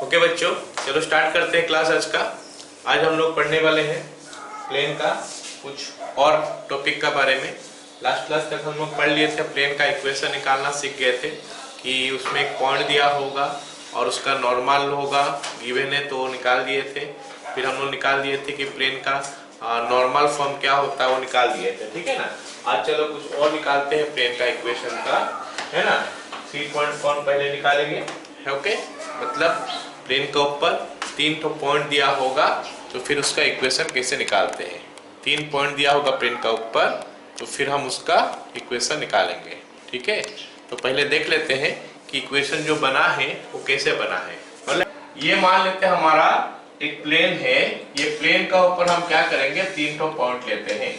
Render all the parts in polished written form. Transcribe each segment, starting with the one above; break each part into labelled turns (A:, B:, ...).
A: Okay बच्चों, चलो start करते हैं क्लास आज का। आज हम लोग पढ़ने वाले हैं प्लेन का कुछ और टॉपिक का बारे में। लास्ट क्लास तक हम लोग पढ़ लिए थे, प्लेन का इक्वेशन निकालना सीख गए थे कि उसमें एक पॉइंट दिया होगा और उसका नॉर्मल होगा, गिवन है तो निकाल दिए थे। फिर हम लोग निकाल दिए थे कि प्लेन का नॉर्मल फॉर्म क्या होता है, वो निकाल दिए थे। ठीक है ना। आज चलो कुछ और निकालते हैं प्लेन का इक्वेशन का, है ना। 3 पॉइंट फॉर्म पहले निकालेंगे, ओके। मतलब प्लेन के ऊपर 3 पॉइंट दिया होगा तो फिर उसका इक्वेशन कैसे निकालते हैं। 3 पॉइंट दिया होगा प्लेन का ऊपर तो फिर हम उसका इक्वेशन निकालेंगे। ठीक है, तो पहले देख लेते हैं कि इक्वेशन जो बना है वो कैसे बना है। मतलब ये मान लेते हैं हमारा एक प्लेन है, ये प्लेन का ऊपर हम क्या करेंगे, 3 पॉइंट लेते हैं।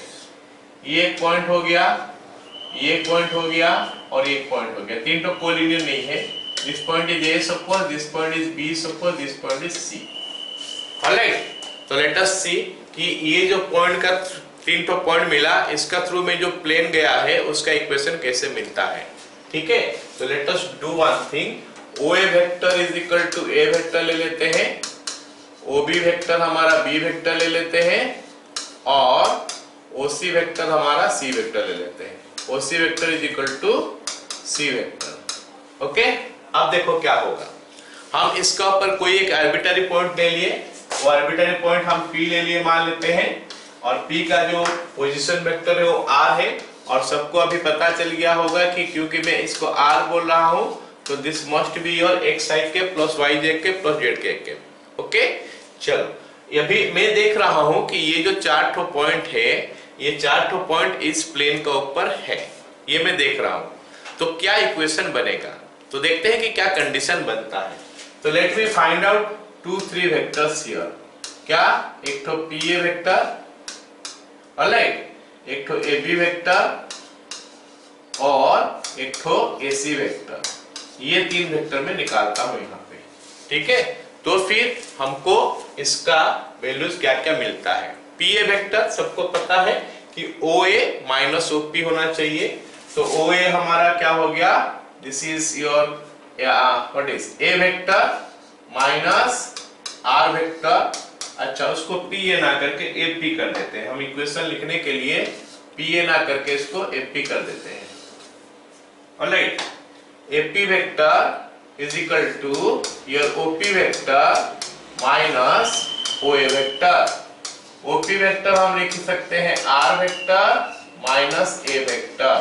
A: ये एक पॉइंट हो गया, ये एक पॉइंट हो गया और एक पॉइंट हो गया। 3 कोलिनियर नहीं है। This point is A suppose, this point is B suppose, this point is C. Alright, तो let us see कि ये जो पॉइंट का 3 पॉइंट मिला, इसका थ्रू में जो प्लेन गया है उसका इक्वेशन कैसे मिलता है। ठीक है, तो let us do one thing. OA vector is equal to A vector ले लेते हैं, OB वेक्टर हमारा B वेक्टर ले लेते हैं और OC वेक्टर हमारा C वेक्टर ले लेते हैं। OC vector is equal to C vector. Okay, अब देखो क्या होगा। हम इसका ऊपर कोई एक आर्बिट्ररी पॉइंट ले लिए, वो आर्बिट्ररी पॉइंट हम P ले लिए मान लेते हैं, और P का जो पोजीशन वेक्टर है वो R है। और सबको अभी पता चल गया होगा कि क्योंकि मैं इसको R बोल रहा हूं तो this must be your x i के प्लस y j के प्लस z के। ओके, चलो अभी मैं देख रहा हूं कि ये जो 4 पॉइंट है, ये 4 पॉइंट इस प्लेन का ऊपर है, ये मैं देख रहा हूं। तो क्या इक्वेशन बनेगा, तो देखते हैं कि क्या कंडीशन बनता है। तो let me find out 2-3 vectors here. क्या, एक तो PA वेक्टर, ऑलराइट, एक तो AB वेक्टर और एक तो AC वेक्टर। ये 3 वेक्टर में निकालता हूं यहाँ पे। ठीक है, तो फिर हमको इसका वैल्यूज क्या क्या मिलता है। PA वेक्टर सबको पता है कि OA माइनस OP होना चाहिए। तो OA हमारा क्या हो गया, this is your what is A vector minus R vector। अच्छा, उसको PA ना करके AP कर देते हैं। हम इक्वेशन लिखने के लिए PA ना करके इसको AP कर देते हैं। Alright, AP vector is equal to your OP vector minus OA vector। OP vector हम लिख सकते हैं R vector minus A vector।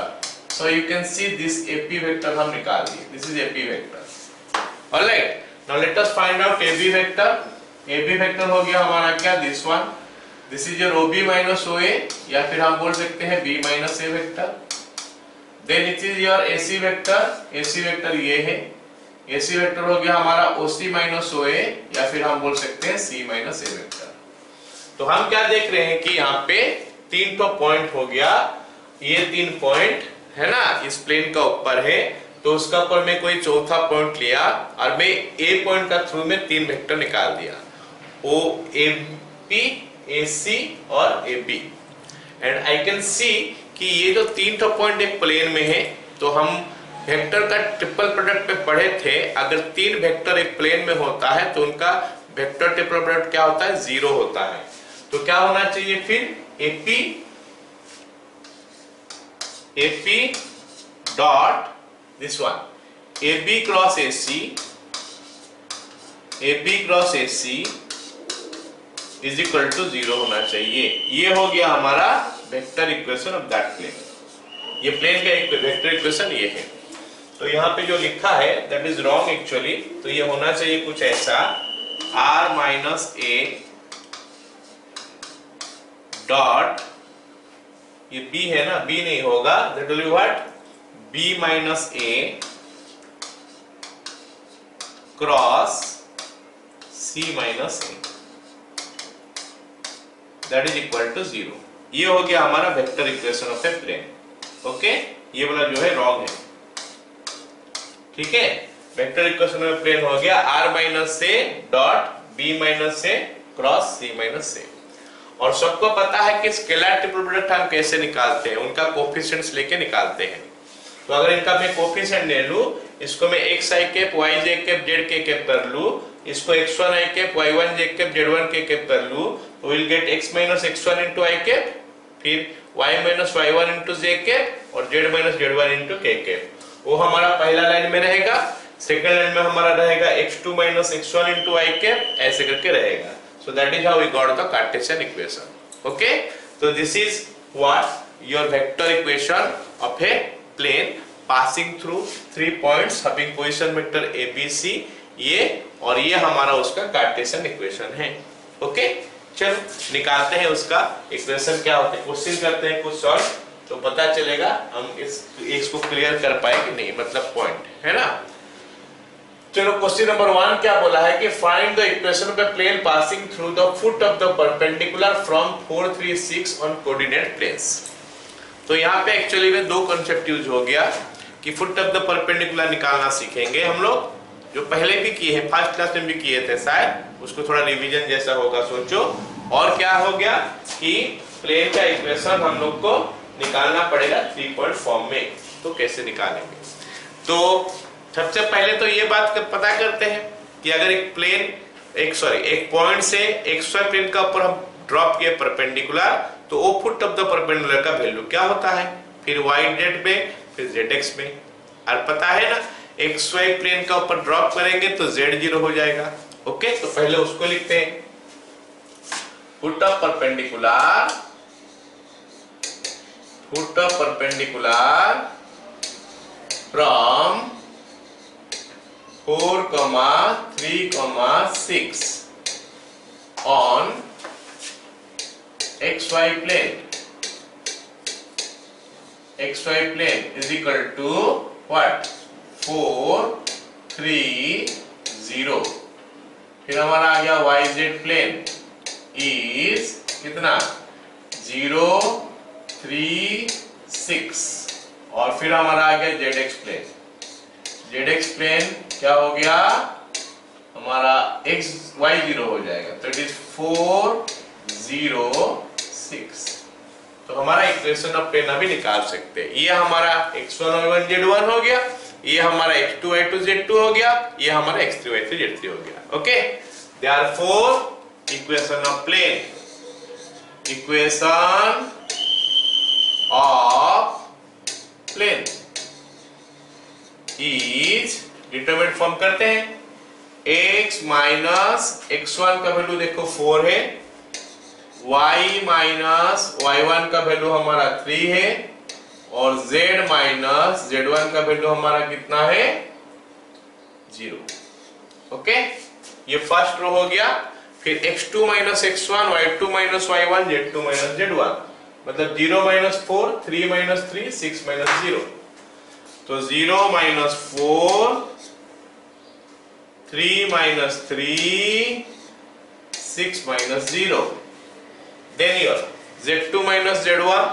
A: So you can see this AP vector हम निकाल दिए, this is AP vector। Alright, now let us find out AB vector। AB vector हो गया हमारा क्या, this one, this is your OB minus OA, या फिर हम बोल सकते हैं B minus A vector। Then it is your AC vector, AC vector ये है, AC vector हो गया हमारा OC minus OA, या फिर हम बोल सकते हैं C minus A vector। तो हम क्या देख रहे हैं कि यहाँ पे 3 पॉइंट हो गया, ये 3 पॉइंट है ना इस प्लेन का ऊपर है, तो उसका ऊपर मैं कोई चौथा पॉइंट लिया और मैं A पॉइंट का थ्रू में 3 वेक्टर निकाल दिया, OAP, AC और AB। And I can see कि ये जो 3 पॉइंट एक प्लेन में है, तो हम वेक्टर का ट्रिपल प्रोडक्ट पे पढ़े थे, अगर 3 वेक्टर एक प्लेन में होता है तो उनका वेक्टर ट्रिपल प्रोडक्ट क्या होता है, 0 होता है। तो क्या होना चाहिए फिर, AP dot this one, AB cross AC, AB cross AC is equal to 0 होना चाहिए। ये हो गया हमारा vector equation of that plane. ये प्लेन का एक वेक्टर इक्वेशन ये है। तो यहाँ पे जो लिखा है दैट इज रॉन्ग एक्चुअली। तो ये होना चाहिए कुछ ऐसा, R माइनस A डॉट, ये B है ना, B नहीं होगा, that will be what, B minus A cross C minus A, that is equal to 0। ये हो गया हमारा vector equation of a plane. Okay, ये वाला जो है रॉन्ग है। ठीक है, वेक्टर इक्वेशन ऑफ प्लेन हो गया R minus A dot B minus A cross C minus A। और सबको पता है कि स्केलर ट्रिपल प्रोडक्ट हम कैसे निकालते हैं, उनका कोफिशिएंट्स लेके निकालते हैं। तो अगर इनका मैं कोफिशिएंट ले लूं इसको मैं x i cap y j cap z k cap कर लूं, इसको x1 i cap y1 j cap z1 k cap कर लूं, तो will get x minus x1 into i cap, फिर y minus y1 into j cap और z minus z1 into k cap. वो हमारा पहला लाइन में रहेगा। सेकंड लाइन में हमारा रहेगा x2 minus x1 into i cap, ऐसे करके रहेगा। So that is how we got the Cartesian equation. Okay, तो this is what your vector equation of a plane passing through 3 points having position vector a b c, ये और ये हमारा उसका Cartesian equation है। ओके, चलो निकालते हैं उसका इक्वेशन क्या होता है, क्वेश्चन करते हैं कुछ सॉल्व, तो पता चलेगा हम इसको क्लियर कर पाए कि नहीं, मतलब पॉइंट है ना। चलो क्वेश्चन नंबर 1 क्या बोला है कि find the equation of a plane passing through the foot of the perpendicular from 4 3 6 on coordinate planes. तो यहाँ पे एक्चुअली में दो कांसेप्ट यूज हो गया कि फुट ऑफ द परपेंडिकुलर निकालना सीखेंगे हम लोग, जो पहले भी किए हैं, फर्स्ट क्लास में भी किए थे शायद, उसको थोड़ा रिवीजन जैसा होगा सोचो। और क्या हो गया कि प्लेन का इक्वेशन हम लोग को निकालना पड़ेगा 3 पॉइंट फॉर्म में, तो कैसे निकालेंगे। तो सबसे पहले तो ये बात पता करते हैं कि अगर एक प्लेन एक पॉइंट से xy प्लेन का ऊपर हम ड्रॉप किए परपेंडिकुलर, तो वो फुट ऑफ द परपेंडिकुलर का वैल्यू क्या होता है, फिर y z में, फिर zx में। और पता है ना xy प्लेन का ऊपर ड्रॉप करेंगे तो z0 हो जाएगा। ओके, तो पहले उसको लिखते हैं, foot of perpendicular from 4, 3, 6 on xy plane is equal to what, 4 3 0। फिर हमारा आ गया yz प्लेन is कितना, 0 3 6, और फिर हमारा आ गया zx प्लेन क्या हो गया हमारा x y 0 हो जाएगा, तो इट इज 4 0 6। तो हमारा इक्वेशन ऑफ प्लेन अभी निकाल सकते हैं। ये हमारा x1 y1 z1 हो गया, ये हमारा x2 y2 z2 हो गया, ये हमारा x3 y3 z3 हो गया। Okay, therefore equation of plane, equation of plane is determinant form करते हैं, x माइनस x1 का वैल्यू देखो 4 है, y माइनस y1 का वैल्यू हमारा 3 है, और z माइनस z1 का वैल्यू हमारा कितना है, 0। ओके, ये फर्स्ट रो हो गया। फिर x2 minus x1, y2 minus y1, z2 minus z1, मतलब 0 माइनस 4, 3 माइनस 3, 6 माइनस 0। तो 0 minus 4, 3 minus 3, 6 minus 0। Then your z2 minus z1,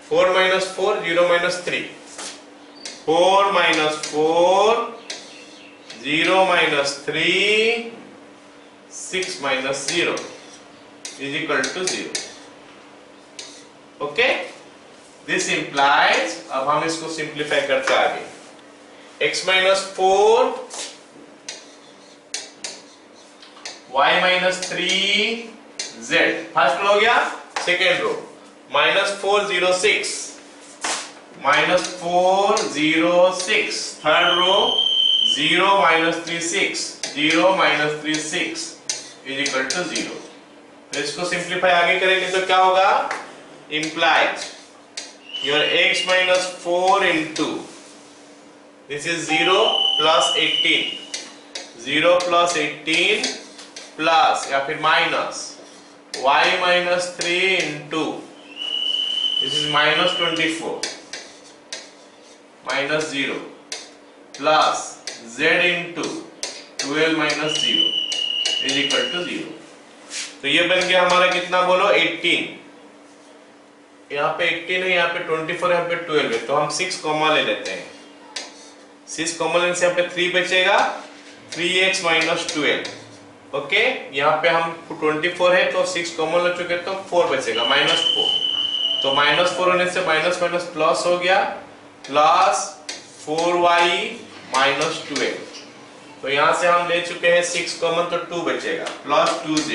A: 4 minus 4, 0 minus 3, 4 minus 4, 0 minus 3, 6 minus 0 is equal to 0. Okay? This implies, अब हम इसको simplify करते आगे, x minus 4, y minus 3, z, first row हो गया। Second row -4 0 6, -4 0 6, third row 0 3 6, 0 3 6 is equal to 0। तो इसको simplify आगे करेंगे तो क्या होगा, implies your x minus 4 into this is 0 plus 18, 0 plus 18 plus या फिर minus y minus 3 into this is minus 24 minus 0 plus z into 12 minus 0 is equal to 0। तो ये बन गया हमारा कितना बोलो 18, यहाँ पे 18 है, यहाँ पे 24, यहाँ पे 12 है, तो हम 6 कॉमन ले लेते हैं। 6 कॉमन लेने से यहाँ पे 3 बचेगा, 3x minus 12। ओके, यहाँ पे हम 24 है तो 6 कॉमन ले चुके तो 4 बचेगा, -4। तो -4 होने से माइनस माइनस प्लस हो गया, प्लस 4y माइनस 12। तो यहां से हम ले चुके हैं 6 कॉमन, तो 2 बचेगा, plus 2z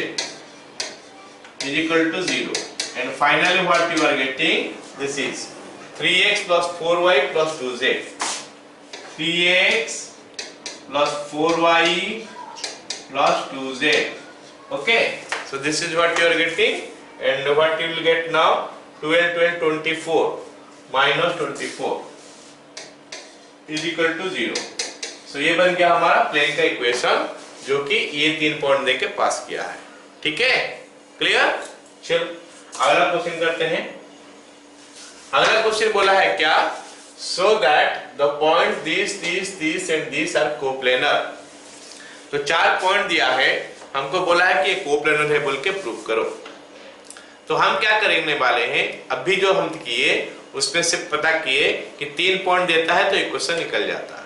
A: is equal to 0। And finally what you are getting, this is 3x plus 4y plus 2z, 3x plus 4y plus 2z. Okay, so this is what you are getting, and what you will get now, 12 12 24 minus 24 is equal to 0. So ये बन गया हमारा plane का equation, जो कि ये 3 point देके pass किया है। ठीक है, क्लियर? चलो अगला क्वेश्चन करते हैं। अगला क्वेश्चन बोला है क्या, so that the point this and this are coplanar. तो 4 पॉइंट दिया है, हमको बोला है कि ये कोप्लेनर है बोल के प्रूव करो। तो हम क्या करने वाले हैं, अभी जो हम किए उसमें से पता किए कि 3 पॉइंट देता है तो इक्वेशन निकल जाता है।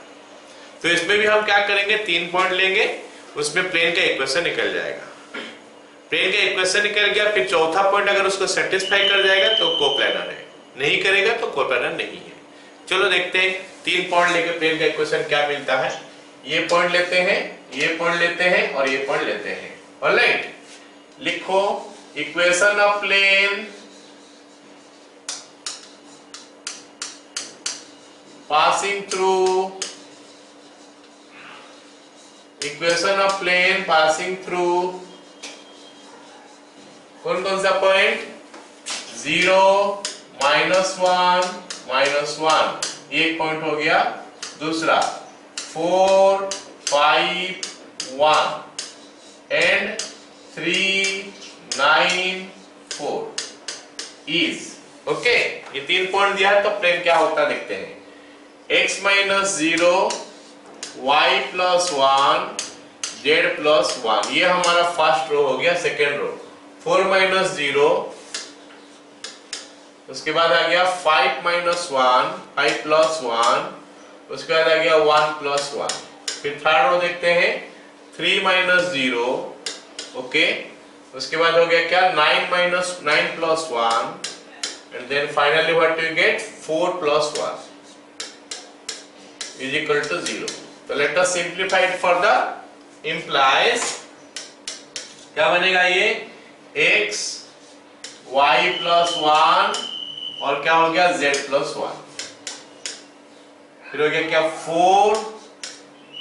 A: तो इसमें भी हम क्या करेंगे, 3 पॉइंट लेंगे, उसमें प्लेन का इक्वेशन निकल जाएगा। प्लेन का इक्वेशन निकल गया, फिर चौथा पॉइंट अगर उसको सेटिस्फाई कर जाएगा तो कोप्लेनर है, नहीं करेगा तो कोप्लेनर नहीं है। चलो देखते हैं 3 पॉइंट लेके प्लेन का इक्वेशन क्या मिलता है। ये पॉइंट लेते हैं, ये पॉइंट लेते हैं और ये पॉइंट लेते हैं। ऑलराइट, लिखो equation of plane passing through, equation of plane passing through कौन कौन सा पॉइंट, 0 -1 -1, एक पॉइंट हो गया। दूसरा 4 5 1 एंड 3 9 4 इज ओके। ये 3 पॉइंट दिया है, तो प्लेन क्या होता है देखते हैं। x - 0 y + 1 z + 1, ये हमारा फर्स्ट रो हो गया। सेकेंड रो 4 - 0, उसके बाद आ गया 5 - 1 5 + 1, उसके बाद आ गया 1 + 1। फिर थर्ड रो देखते हैं 3 - 0, ओके। उसके बाद हो गया क्या 9 + 1 and then finally what you get 4 + 1 is equal to 0. तो let us simplify it further. implies क्या बनेगा, ये x y + 1 और क्या हो गया z + 1, फिर हो गया क्या 4,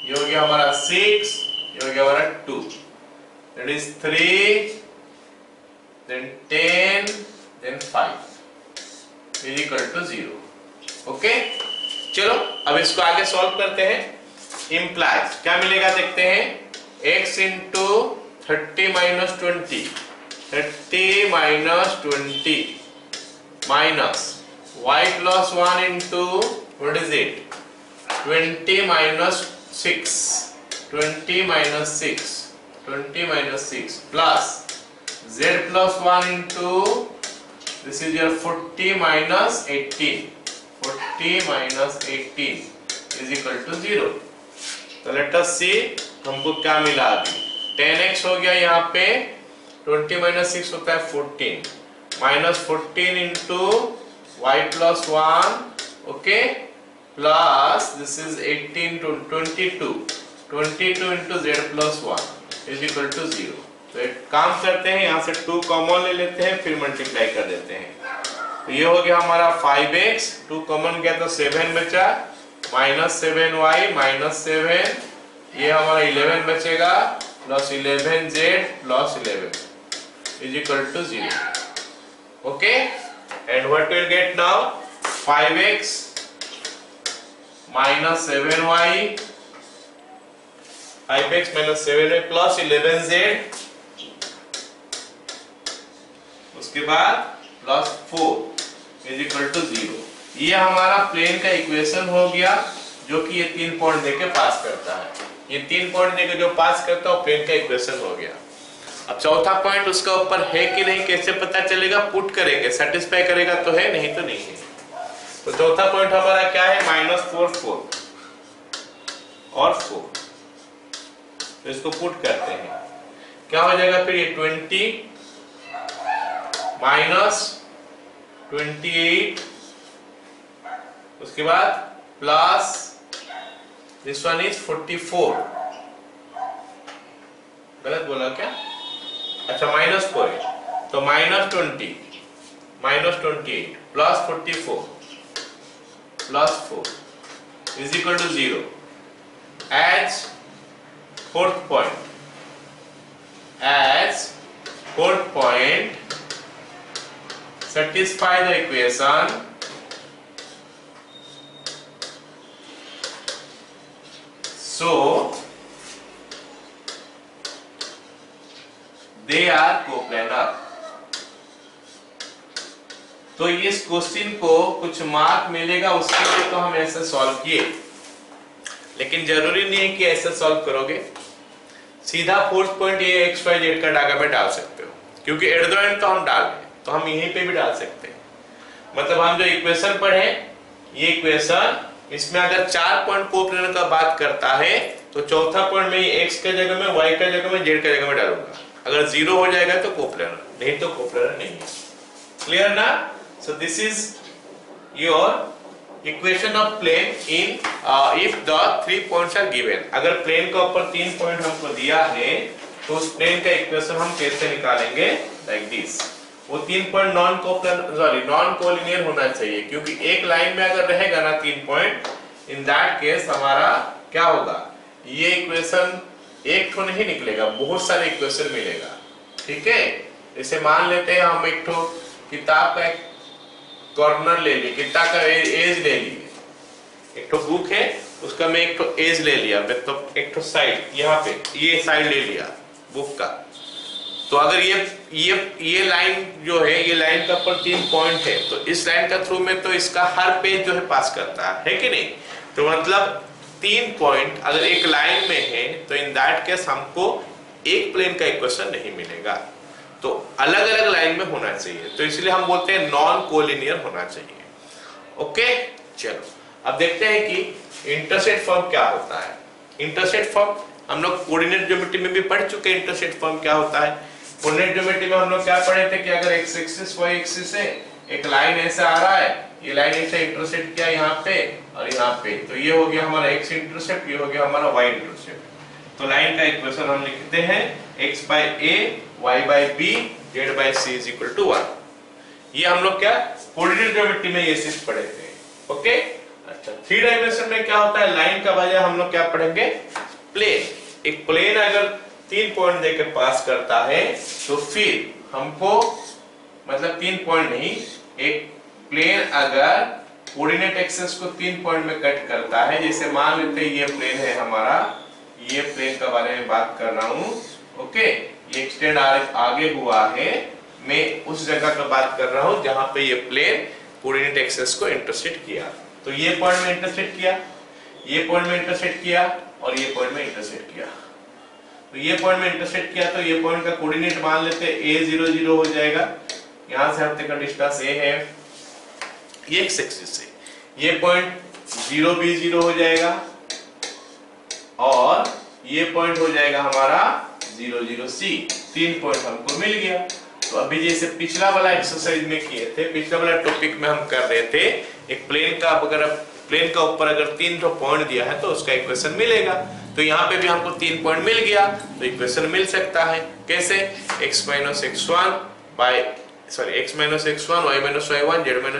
A: ये हो गया हमारा 6, ये हो गया हमारा 2, that is 3 then 10 then 5 is equal to 0. Okay, चलो अब इसको आगे सॉल्व करते हैं। implies क्या मिलेगा देखते हैं, x × 30 - 20, 30 - 20 minus y + 1 × what is it, 20 - 6, 20 - 6, 20 - 6 plus z + 1 × this is your 40 - 18, 40 - 18 is equal to 0. तो लेट अस सी हमको क्या मिला अभी, 10x हो गया यहाँ पे, 20 - 6 होता है 14, -14 × y + 1, okay, plus this is 18 to 22, 22 × z + 1 is equal to 0. तो एक काम करते हैं, यहाँ से 2 कॉमन ले लेते हैं, फिर मल्टीप्लाई कर देते हैं। तो ये हो गया हमारा 5x, 2 कॉमन गया तो 7 बचा, -7y -7, ये हमारा 11 बचेगा, plus 11z + 11 is equal to 0. Okay, and what will get now, 5x - 7y, 5x - 7y plus 11z, उसके बाद प्लस 4 is equal to 0. ये हमारा प्लेन का इक्वेशन हो गया, जो कि ये 3 पॉइंट देके पास करता है। ये 3 पॉइंट देके जो पास करता है वो प्लेन का इक्वेशन हो गया। अब चौथा पॉइंट उसका ऊपर है कि नहीं कैसे पता चलेगा, पुट करेंगे, सेटिस्फाई करेगा तो है, नहीं तो नहीं है। तो चौथा पॉइंट हमारा क्या है, -4 4 और 4, तो इसको पुट करते हैं, क्या हो जाएगा फिर, ये 20 -28, उसके बाद प्लस दिस वन इज 44, गलत बोला क्या? अच्छा -4 है, तो -20 -28 plus 44 plus 4 is equal to 0 as fourth point satisfy the equation so they are coplanar। तो इस क्वेश्चन को कुछ मार्क मिलेगा, उसके लिए तो हम ऐसे सॉल्व किए, लेकिन जरूरी नहीं है कि ऐसे सॉल्व करोगे। सीधा फोर्थ पॉइंट ये एक्स वाई जेड का डागा में डाल सकते हो, क्योंकि एट द एंड तो हम डाल रहे हैं, तो हम यहीं पे भी डाल सकते हैं। मतलब हम जो इक्वेशन पढ़े, ये इक्वेशन, इसमें अगर 4 पॉइंट कोप्लेनर का बात करता है तो चौथा पॉइंट में एक्स के जगह में, वाई के जगह में, जेड के जगह में डालूंगा। अगर 0 हो जाएगा तो कोप्लेनर, नहीं तो कोप्लेनर नहीं है। क्लियर ना? So this is your equation of plane in if the 3 points are given. अगर प्लेन का ऊपर 3 पॉइंट हमको दिया है तो उस प्लेन का इक्वेशन हम कैसे निकालेंगे? Like this. वो 3 पॉइंट नॉन कोलिनियर होना चाहिए, क्योंकि एक लाइन में अगर रहेगा ना 3 पॉइंट, इन दैट केस हमारा क्या होगा? ये इक्वेशन एक ठो नहीं निकलेगा, बहुत सारे इक्वेशन मिलेगा। ठीक है, इसे मान लेते हैं हम एक ठो किताब का एक कॉर्नर ले लिए, किताब का एज ले लिए, एक ठो बुक है उसका मैं एक ठो एज ले लिया, तो एक ठो साइड यहाँ पे ये साइड ले लिया बुक का। तो अगर ये लाइन जो है, ये लाइन का ऊपर 3 पॉइंट है, तो इस लाइन का थ्रू में तो इसका हर पेज जो है पास करता है कि नहीं? तो मतलब 3 पॉइंट अगर एक लाइन में है तो इन दैट केस हमको एक प्लेन का इक्वेशन नहीं मिलेगा, तो अलग अलग लाइन में होना चाहिए। तो इसलिए हम बोलते हैं नॉन कोलिनियर होना चाहिए। ओके, चलो अब देखते हैं कि इंटरसेक्ट फॉर्म क्या होता है। इंटरसेक्ट फॉर्म हम लोग कोऑर्डिनेट ज्योमेट्री में भी पढ़ चुके हैं। इंटरसेक्ट फॉर्म क्या होता है? कोऑर्डिनेट ज्योमेट्री में हम लोग क्या पढ़े थे कि अगर एक्स एक्सिस वाई एक्सिस से एक लाइन ऐसे आ रहा है, ये लाइन ऐसे इंटरसेक्ट किया यहाँ पे और यहाँ पे, तो ये हो गया हमारा एक्स इंटरसेप्ट, ये हो गया हमारा वाई इंटरसेप्ट। तो लाइन का इक्वेशन हम लिखते हैं x by a, y by b, z by c is equal to 1। ये हम लोग क्या कोऑर्डिनेट ज्योमेट्री में ये चीज पढ़े थे। ओके, अच्छा 3 डायमेंशन में क्या होता है? लाइन का बजाय हम लोग क्या पढ़ेंगे? प्लेन। एक प्लेन अगर 3 पॉइंट देकर पास करता है तो फिर हमको, मतलब 3 पॉइंट नहीं, एक प्लेन अगर कोऑर्डिनेट एक्सिस को 3 पॉइंट में कट करता है, जैसे मान लेते हैं ये प्लेन है हमारा, ये प्लेन का बारे में बात कर रहा हूं। ओके, ये एक्सटेंड आगे हुआ है, मैं उस जगह का बात कर रहा हूं जहां पे ये प्लेन कोऑर्डिनेट एक्सिस को इंटरसेक्ट किया। तो ये पॉइंट में इंटरसेक्ट किया, ये पॉइंट में इंटरसेक्ट किया और ये पॉइंट में इंटरसेक्ट किया। तो ये पॉइंट में इंटरसेक्ट किया तो ये पॉइंट का कोऑर्डिनेट मान लेते हैं a0 0 हो जाएगा। यहां से हम तक का डिस्टेंस a है, ये एक्स एक्सिस से, ये पॉइंट 0 b 0 हो जाएगा और ये पॉइंट हो जाएगा हमारा 0 0 c। 3 पॉइंट हमको मिल गया। तो अभी जैसे पिछला वाला एक्सरसाइज में किए थे, पिछला वाला टॉपिक में हम कर रहे थे, एक प्लेन का अगर प्लेन का ऊपर अगर 3 पॉइंट दिया है तो उसका इक्वेशन मिलेगा। तो यहाँ पे भी हमको 3 पॉइंट मिल गया तो इक्वेशन मिल सकता है। कैसे? x - x1 x - x1 y - y1 z -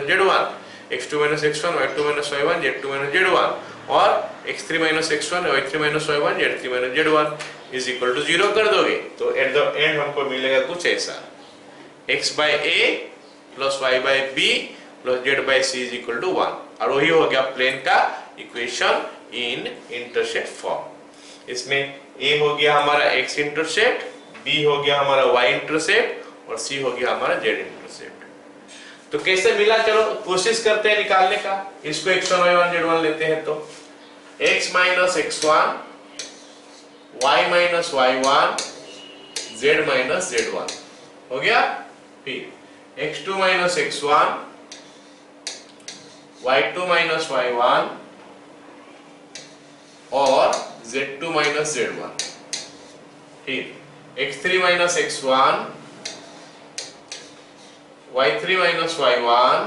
A: z1, x2 - x1 y2 - y1 z2 - z1 और x3 - x1 y3 - y1 z3 - z1 is equal to 0 कर दोगे तो एट द एंड हमको मिलेगा कुछ ऐसा, x by a plus y by b plus z by c is equal to 1। और वही हो गया प्लेन का इक्वेशन इन इंटरसेक्ट फॉर्म। इसमें a हो गया हमारा x इंटरसेप्ट, b हो गया हमारा y इंटरसेप्ट और c हो गया हमारा z इंटरसेप्ट। तो कैसे मिला? चलो कोशिश करते हैं निकालने का। इसको x1 y1 z1 लेते हैं तो x - x1 y - y1 z - z1 हो गया। फिर x2 - x1 y2 - y1 और z2 - z1। फिर x3 - x1 y3 - y1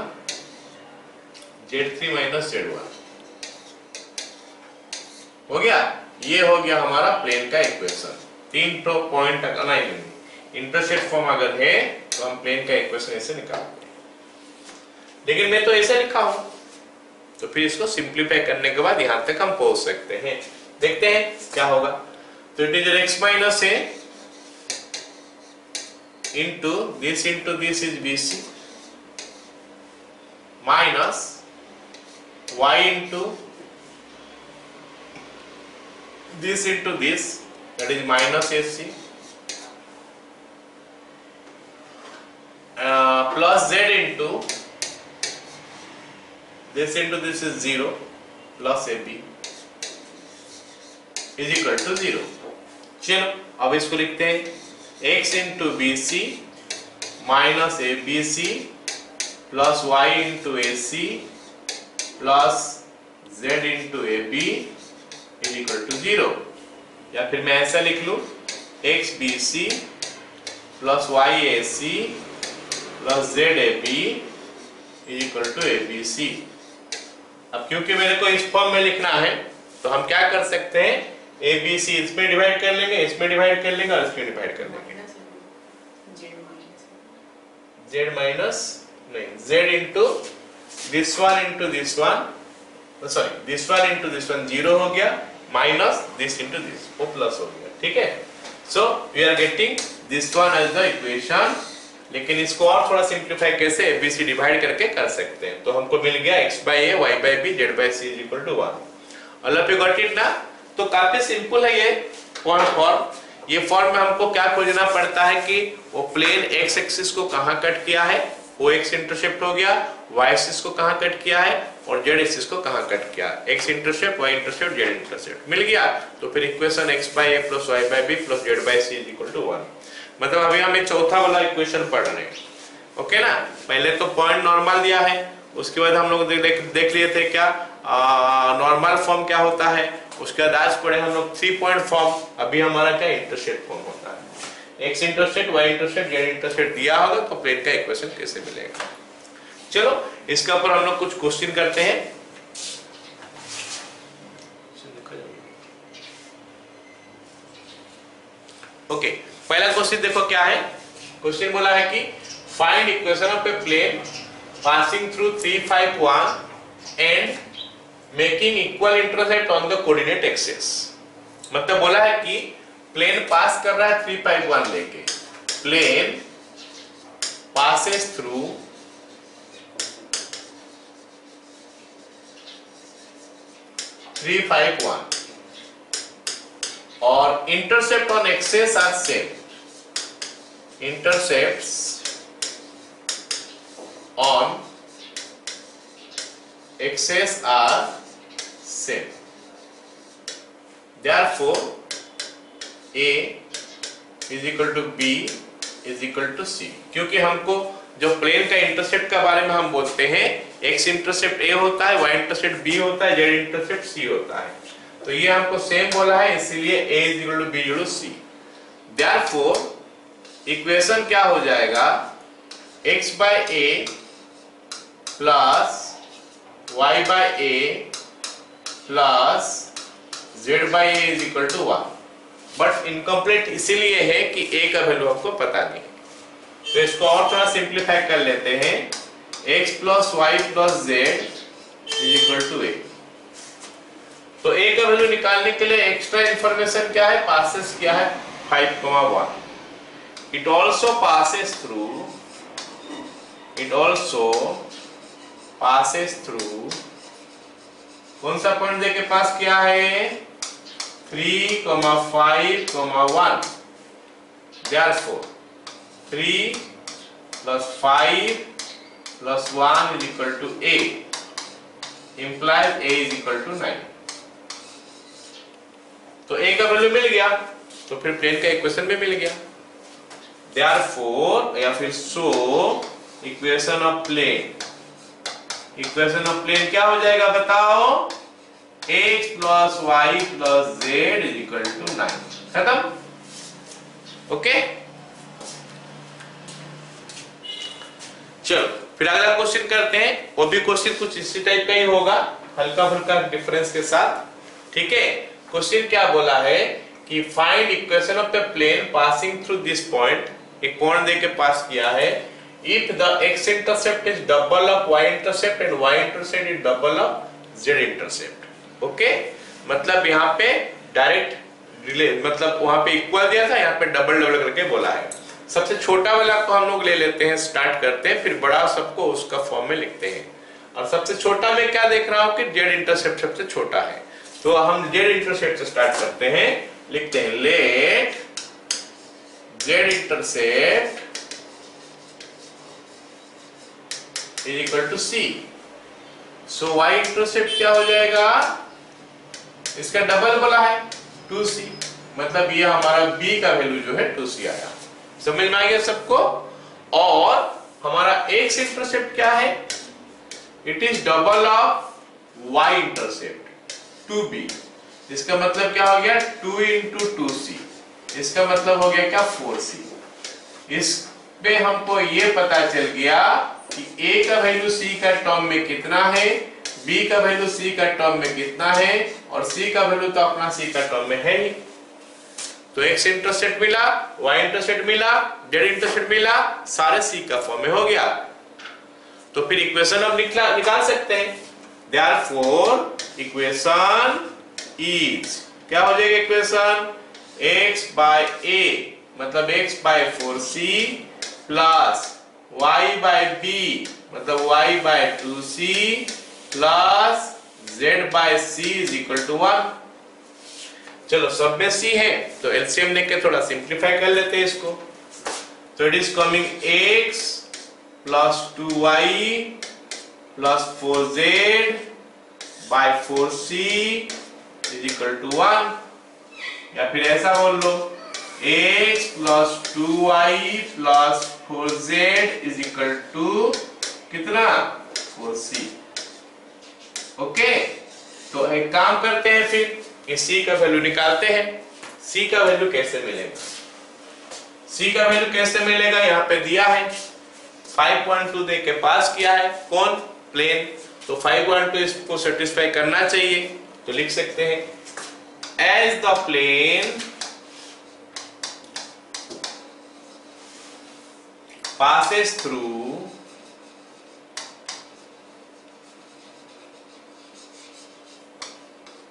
A: z3 - z1। हो गया, ये हो गया हमारा प्लेन का इक्वेशन। 3 पॉइंट तक नहीं, इंटरसेप्ट फॉर्म अगर है तो हम प्लेन का इक्वेशन ऐसे निकालते हैं, लेकिन मैं तो ऐसे लिखा हूं, तो फिर इसको सिंप्लीफाई करने के बाद यहां तक हम पहुंच सकते हैं। देखते हैं क्या होगा। तो it is x minus a into this is BC minus y into this that is minus AC plus z into this is 0 plus AB is equal to 0। चलो अब इसको लिखते हैं x into BC minus ABC plus y into AC plus z into AB is equal to 0। या फिर मैं ऐसा लिख लूं x BC plus y AC plus z AB is equal to ABC। अब क्योंकि मेरे को इस फॉर्म में लिखना है तो हम क्या कर सकते हैं, ABC इसमें डिवाइड कर लेंगे, इसमें डिवाइड कर लेंगे और इसमें डिवाइड कर लेंगे। Z माइनस नहीं, Z into this one sorry this one 0 हो गया, माइनस this into this वो प्लस हो गया। ठीक है, so we are getting this one as the equation. लेकिन इसको और थोड़ा सिंप्लीफाई कैसे ABC डिवाइड करके कर सकते हैं। तो हमको मिल गया x by a y by b z by c is equal to 1। All of you got it ना। तो काफी सिंपल है ये फॉर्म। ये फॉर्म में हमको क्या खोजना पड़ता है कि वो प्लेन x एक्सिस को कहां कट किया है, वो x इंटरसेप्ट हो गया, y एक्सिस को कहां कट किया है और z एक्सिस को कहां कट किया, x intercept y intercept z intercept मिल गया। तो फिर equation x by a plus y by b plus z by c is equal to 1। मतलब अभी हमें चौथा वाला इक्वेशन पढ़ रहे हैं। ओके ना, पहले तो पॉइंट नॉर्मल दिया है, उसके बाद हम लोग देख लिए थे क्या नॉर्मल फॉर्म क्या होता है, उसके बाद आज पढ़े हम लोग 3 पॉइंट फॉर्म। अभी हमारा क्या इंटरसेप्ट फॉर्म होता है, x intercept y intercept z intercept दिया होगा तो प्लेन का इक्वेशन कैसे मिलेगा। चलो इसके ऊपर हम लोग कुछ क्वेश्चन करते हैं। ओके, पहला क्वेश्चन देखो क्या है। क्वेश्चन बोला है कि find equation of a plane passing through 3 5 1 and making equal intercept on the coordinate axis. मतलब बोला है कि प्लेन पास कर रहा है 3 5 1 लेके, प्लेन passes through 3 5 1 और intercept on axes are same. Intercepts on axis are same. Therefore, A is equal to B is equal to C। क्योंकि हमको जो प्लेन का इंटरसेप्ट के बारे में हम बोलते हैं, x इंटरसेप्ट A होता है, y इंटरसेप्ट B होता है, z इंटरसेप्ट C होता है। तो ये हमको सेम बोला है, इसीलिए A is equal to B is equal to C। Therefore, equation क्या हो जाएगा, x by a plus y by a plus z by a is equal to 1। But incomplete इसीलिए है कि a का वैल्यू आपको पता नहीं। तो इसको और थोड़ा सिंप्लीफाई कर लेते हैं, x plus y plus z is equal to a। तो a का वैल्यू निकालने के लिए एक्स्ट्रा इंफॉर्मेशन क्या है, पासेस क्या है 5,1। It also passes through कौन सा पॉइंट देके पास किया है, 3, 5, 1। Therefore 3 plus 5 plus 1 is equal to a, implies a is equal to 9। तो a का वैल्यू मिल गया, तो फिर प्लेन का इक्वेशन भी मिल गया। Therefore या फिर so इक्वेशन ऑफ प्लेन क्या हो जाएगा बताओ, x plus y plus z is equal to 9। खत्म। ओके, चलो फिर अगला क्वेश्चन करते हैं। वो भी क्वेश्चन कुछ इसी टाइप का ही होगा, हल्का फुल्का डिफरेंस के साथ। ठीक है, क्वेश्चन क्या बोला है कि find equation of the plane passing through this point, एक पॉइंट देके पास किया है, if the x intercept is double of y intercept and y intercept is double of z intercept. Okay, मतलब यहाँ पे डायरेक्ट मतलब वहां पे इक्वल दिया था, यहाँ पे डबल डबल करके बोला है। सबसे छोटा वाला को हम लोग ले लेते हैं, स्टार्ट करते हैं, फिर बड़ा सबको उसका फॉर्म में लिखते हैं। और सबसे छोटा में क्या देख रहा हूं कि जेड इंटरसेप्ट सबसे छोटा है, तो हम जेड इंटरसेप्ट से स्टार्ट करते हैं, लिखते हैं let z intercept is equal to c. So y intercept क्या हो जाएगा, इसका डबल बोला है 2c, मतलब ये हमारा b का वैल्यू जो है 2c आया। समझ में आ गया सबको। और हमारा x इंटरसेप्ट क्या है, it is double of y intercept 2b, इसका मतलब क्या हो गया 2 into 2c, इसका मतलब हो गया क्या 4c। इस पे हमको ये पता चल गया कि a का वैल्यू c का टर्म में कितना है, b का वैल्यू c का टर्म में कितना है, और c का वैल्यू तो अपना c का टर्म में है ही। तो x इंटरसेप्ट मिला, y इंटरसेप्ट मिला, z इंटरसेप्ट मिला, सारे c का फॉर्म में हो गया। तो फिर इक्वेशन अब निकाल सकते हैं। देयरफॉर इक्वेशन इज, क्या हो जाएगा इक्वेशन, x by a मतलब x by 4c plus y by b मतलब y by 2c plus z by c is equal to 1। चलो सब में c है तो एलसीएम लेके थोड़ा सिंप्लीफाई कर लेते हैं इसको। तो it is coming x plus 2y plus 4z by 4c is equal to 1, या फिर ऐसा बोल लो x plus 2y plus 4z is equal to कितना 4c। ओके, तो एक काम करते हैं, फिर इस c का वैल्यू निकालते हैं। c का वैल्यू कैसे मिलेगा, c का वैल्यू कैसे मिलेगा, यहाँ पे दिया है 5.2 दे के पास किया है, कौन प्लेन, तो 5.2 इसको सेटिस्फाई करना चाहिए। तो लिख सकते हैं as the plane passes through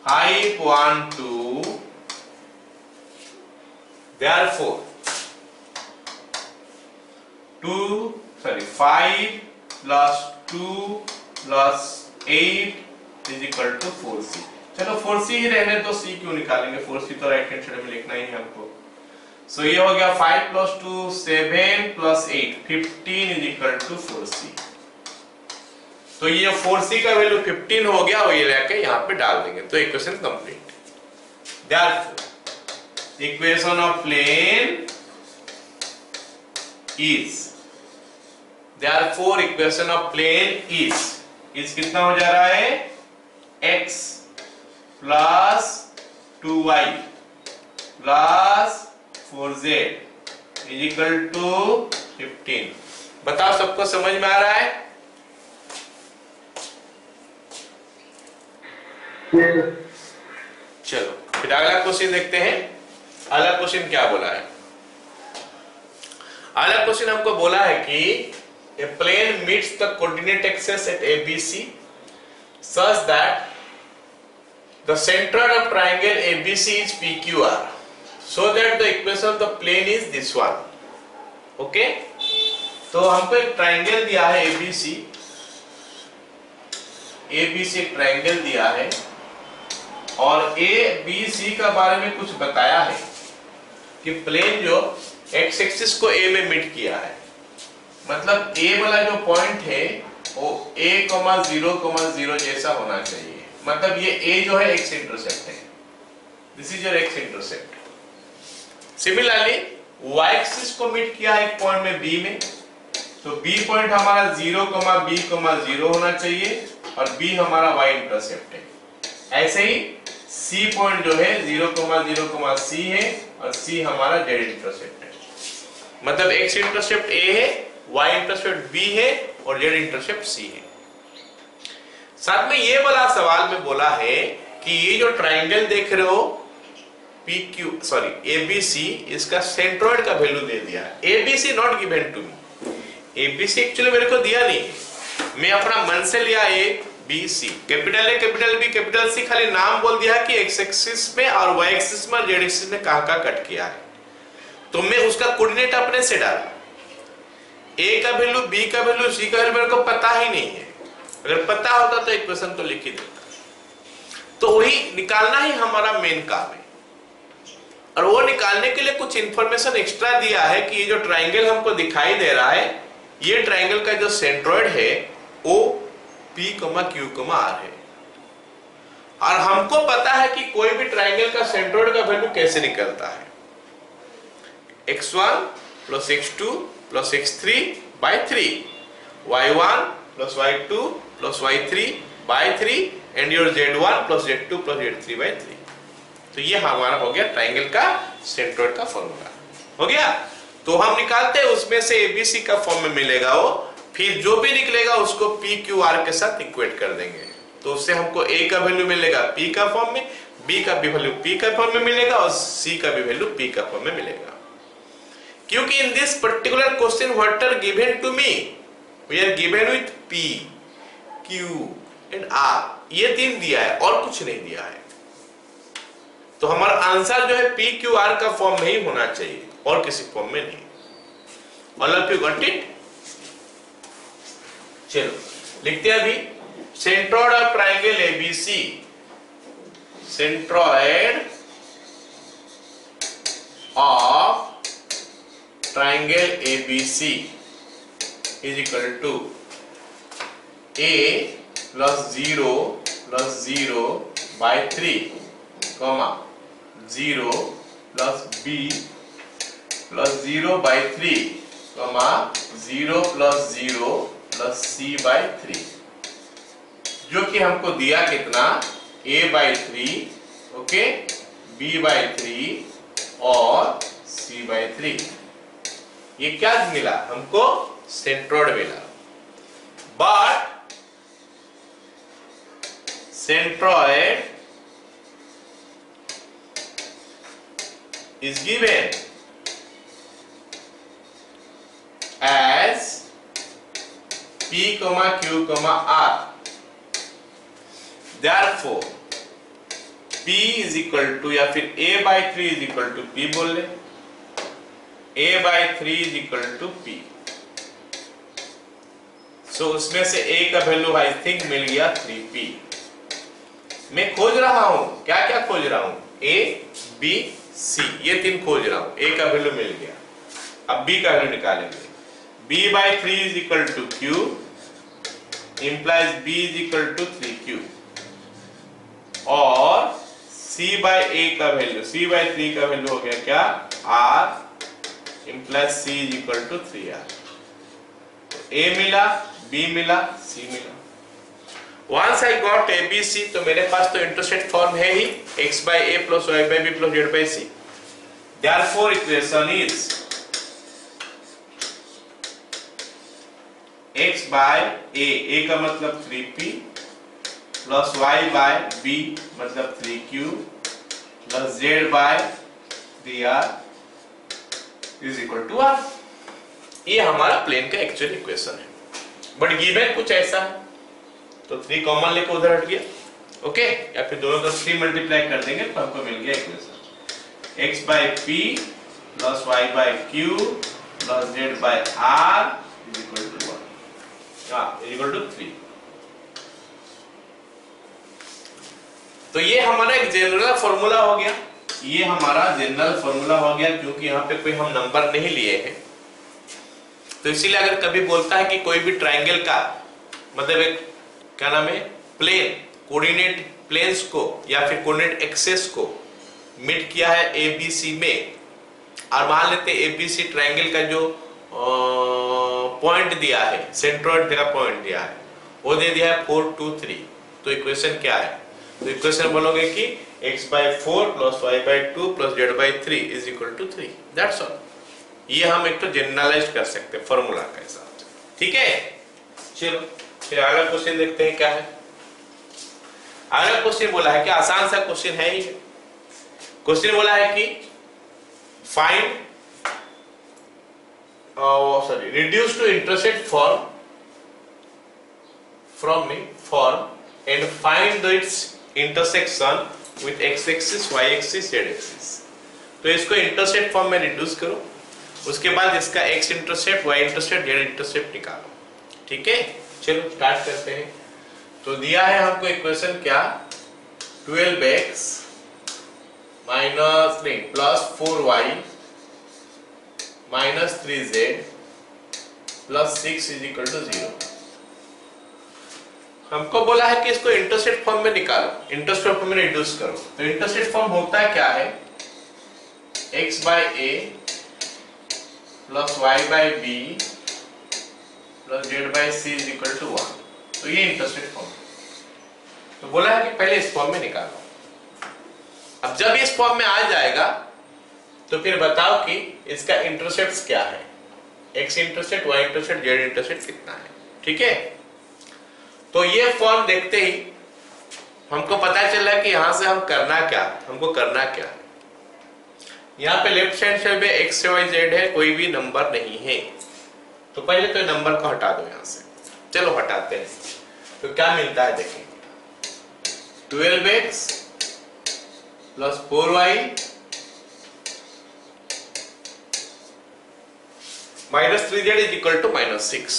A: height 1 2, therefore 5 plus 2 plus 8 is equal to 4c। चलो 4c ही रहने तो c क्यों निकालेंगे, 4c तो राइट हैंड साइड में लिखना ही है हमको। सो ये हो गया 5 plus 2 7 plus 8 15 is equal to 4c। तो ये 4c का वैल्यू 15 हो गया, वो ये लेके यहाँ पे डाल देंगे, तो equation complete. Therefore equation of plane is, therefore equation of plane is कितना हो जा रहा है, x plus 2y plus 4z is equal to 15। बताओ सबको समझ में आ रहा है। चलो फिर अगला क्वेश्चन देखते हैं। अगला क्वेश्चन क्या बोला है, अगला क्वेश्चन हमको बोला है कि a plane meets the coordinate axis at ABC such that the center of triangle ABC is PQR, so that the equation of the plane is this one। Okay, तो हमको एक ट्राइंगल दिया है ABC, ABC एक triangle दिया है और ABC का बारे में कुछ बताया है कि प्लेन जो x एक्सिस को A में मीट किया है, मतलब A वाला जो पॉइंट है वो A,0,0 जैसा होना चाहिए, मतलब ये A जो है x इंटरसेप्ट है, this is your x intercept. Similarly y axis को मीट किया है एक पॉइंट में B में, तो B पॉइंट हमारा 0,B,0 होना चाहिए और B हमारा y इंटरसेप्ट है। ऐसे ही C पॉइंट जो है 0,0,C है और C हमारा z इंटरसेप्ट है, मतलब x इंटरसेप्ट A है, y इंटरसेप्ट B है और z इंटरसेप्ट C है। साथ में ये वाला सवाल में बोला है कि कि ये जो ट्राइंगल देख रहे हो एबीसी, इसका सेंट्रोइड का वैल्यू दे दिया है। ABC not given to me, ABC actually मेरे को दिया नहीं, मैं अपना मन से लिया A B C, capital A capital B capital C, खाली नाम बोल दिया कि एक्स एक्सिस में और वाई एक्सिस में जेड एक्सिस में कहां कहां कट किया है, तो मैं उसका कोऑर्डिनेट अपने से डाला। ए का वैल्यू, बी का वैल्यू, सी का वैल्यू मेरे को पता ही नहीं है, अगर पता होता तो इक्वेशन तो लिख ही देता। तो वही निकालना ही हमारा मेन काम है, और वो निकालने के लिए कुछ इंफॉर्मेशन एक्स्ट्रा दिया है कि ये जो ट्राइंगल हमको दिखाई दे रहा है, ये ट्राइंगल का जो सेंट्रोइड है वो P, Q, R है, और हमको पता है कि कोई भी ट्राइंगल का सेंट्रोइड का वैल्यू कैसे निकलता है, x1 plus x2 plus x3 by 3, y1 plus y2 plus y3 by 3 and your z1 plus z2 plus z3 by 3। तो ये हमारा हो गया ट्राइंगल का सेंट्रोइड का फॉर्मूला हो गया। तो हम निकालते हैं उसमें से एबीसी का फॉर्म में मिलेगा वो, फिर जो भी निकलेगा उसको पी क्यू आर के साथ इक्वेट कर देंगे, तो उससे हमको ए का वैल्यू मिलेगा पी का फॉर्म में, बी का भी वैल्यू पी का फॉर्म में मिलेगा, और सी का भी वैल्यू पी का फॉर्म में मिलेगा। क्योंकि in this particular question what are given to me, we are given with P Q and R, ये तीन दिया है और कुछ नहीं दिया है, तो हमारा आंसर जो है पी क्यू आर का फॉर्म में ही होना चाहिए और किसी फॉर्म में नहीं। All of you got it? चलो लिखते हैं अभी, centroid of triangle ABC, centroid of triangle ABC is equal to a plus 0 plus 0 by 3, comma 0 plus b plus 0 by 3, comma 0 plus 0 plus c by 3, जो कि हमको दिया कितना a by 3, okay, b by 3 और c by 3। ये क्या मिला हमको? सेंट्रोइड मिला, but centroid is given as P, Q, R. Therefore P is equal to, या फिर A by 3 is equal to P बोल ले, A by 3 is equal to P। So उसमें से A का वैल्यू आई थिंक मिल गया 3P। मैं खोज रहा हूं, क्या क्या खोज रहा हूं, A, B, C, ये तीन खोज रहा हूं, A का वैल्यू मिल गया, अब B का वैल्यू निकालेंगे। B by 3 is equal to Q implies B is equal to 3Q, और C by A का वैल्यू, C by 3 का वैल्यू हो गया क्या, R implies C is equal to 3R। A मिला, B मिला, C मिला। Once I got ABC, तो मेरे पास तो इंटरसेप्ट फॉर्म है ही, x by a plus y by b plus z by c। Therefore equation is x by a का मतलब 3p plus y by b मतलब 3q plus z by 3r is equal to r। ये हमारा plane का actual equation है, but given कुछ ऐसा है, तो 3 कॉमन लेके उधर हट गया, ओके, या फिर दोनों तरफ 3 मल्टीप्लाई कर देंगे तो हमको मिल गया equation x by p plus y by q plus z by r is equal to 1, is equal to 3। तो ये हमारा एक जनरल फॉर्मूला हो गया, ये हमारा जनरल फॉर्मूला हो गया, क्योंकि यहाँ पे कोई हम नंबर नहीं लिए हैं, तो इसीलिए अगर कभी बोलता है कि कोई भी ट्राइंगल का मतलब एक क्या नाम है, प्लेन, कोऑर्डिनेट प्लेन्स को या फिर कोऑर्डिनेट एक्सेस को मिट किया है एबीसी में, और मान लेते हैं एबीसी ट्राइंगल का जो पॉइंट दिया है, सेंट्रोइड का पॉइंट दिया है, वो दे दिया है 4 2 3, तो इक्वेशन क्या है, तो इक्वेशन बोलोगे कि x by 4 plus y by 2 plus z by 3 is equal to 3, that's all। ये हम एक तो जनरलाइज कर सकते हैं फॉर्मूला के हिसाब से, ठीक है। चलो फिर अगला क्वेश्चन देखते हैं क्या है। अगला क्वेश्चन बोला है कि आसान सा क्वेश्चन है ही, क्वेश्चन बोला है कि find reduce to intercept form and find its intersection with x-axis, y-axis, z-axis। तो इसको इंटरसेप्ट फॉर्म में रिड्यूस करो, उसके बाद इसका x intercept, y intercept, z intercept निकालो। ठीक है, चलो स्टार्ट करते हैं। तो दिया है हमको इक्वेशन क्या, 12x plus 4y minus 3z plus 6 is equal to 0। हमको बोला है कि इसको इंटरसेप्ट फॉर्म में निकालो, इंटरसेप्ट फॉर्म में रिड्यूस करो। तो इंटरसेप्ट फॉर्म होता है क्या है, x by a plus y by b plus z by c is equal to 1। तो ये इंटरसेप्ट फॉर्म है। तो बोला है कि पहले इस फॉर्म में निकालो। अब जब इस फॉर्म में आ जाएगा तो फिर बताओ कि इसका इंटरसेप्ट क्या है, x intercept, y intercept, z intercept कितना है। ठीक है, तो ये फॉर्म देखते ही हमको पता चला कि यहां से हम करना क्या, हमको करना क्या है। यहाँ पे लेफ्ट हैंड साइड में x y z है, कोई भी नंबर नहीं है। तो पहले तो नंबर को हटा दो यहां से। चलो हटाते हैं, तो क्या मिलता है देखें, 12x plus 4y minus 3z is equal to minus 6।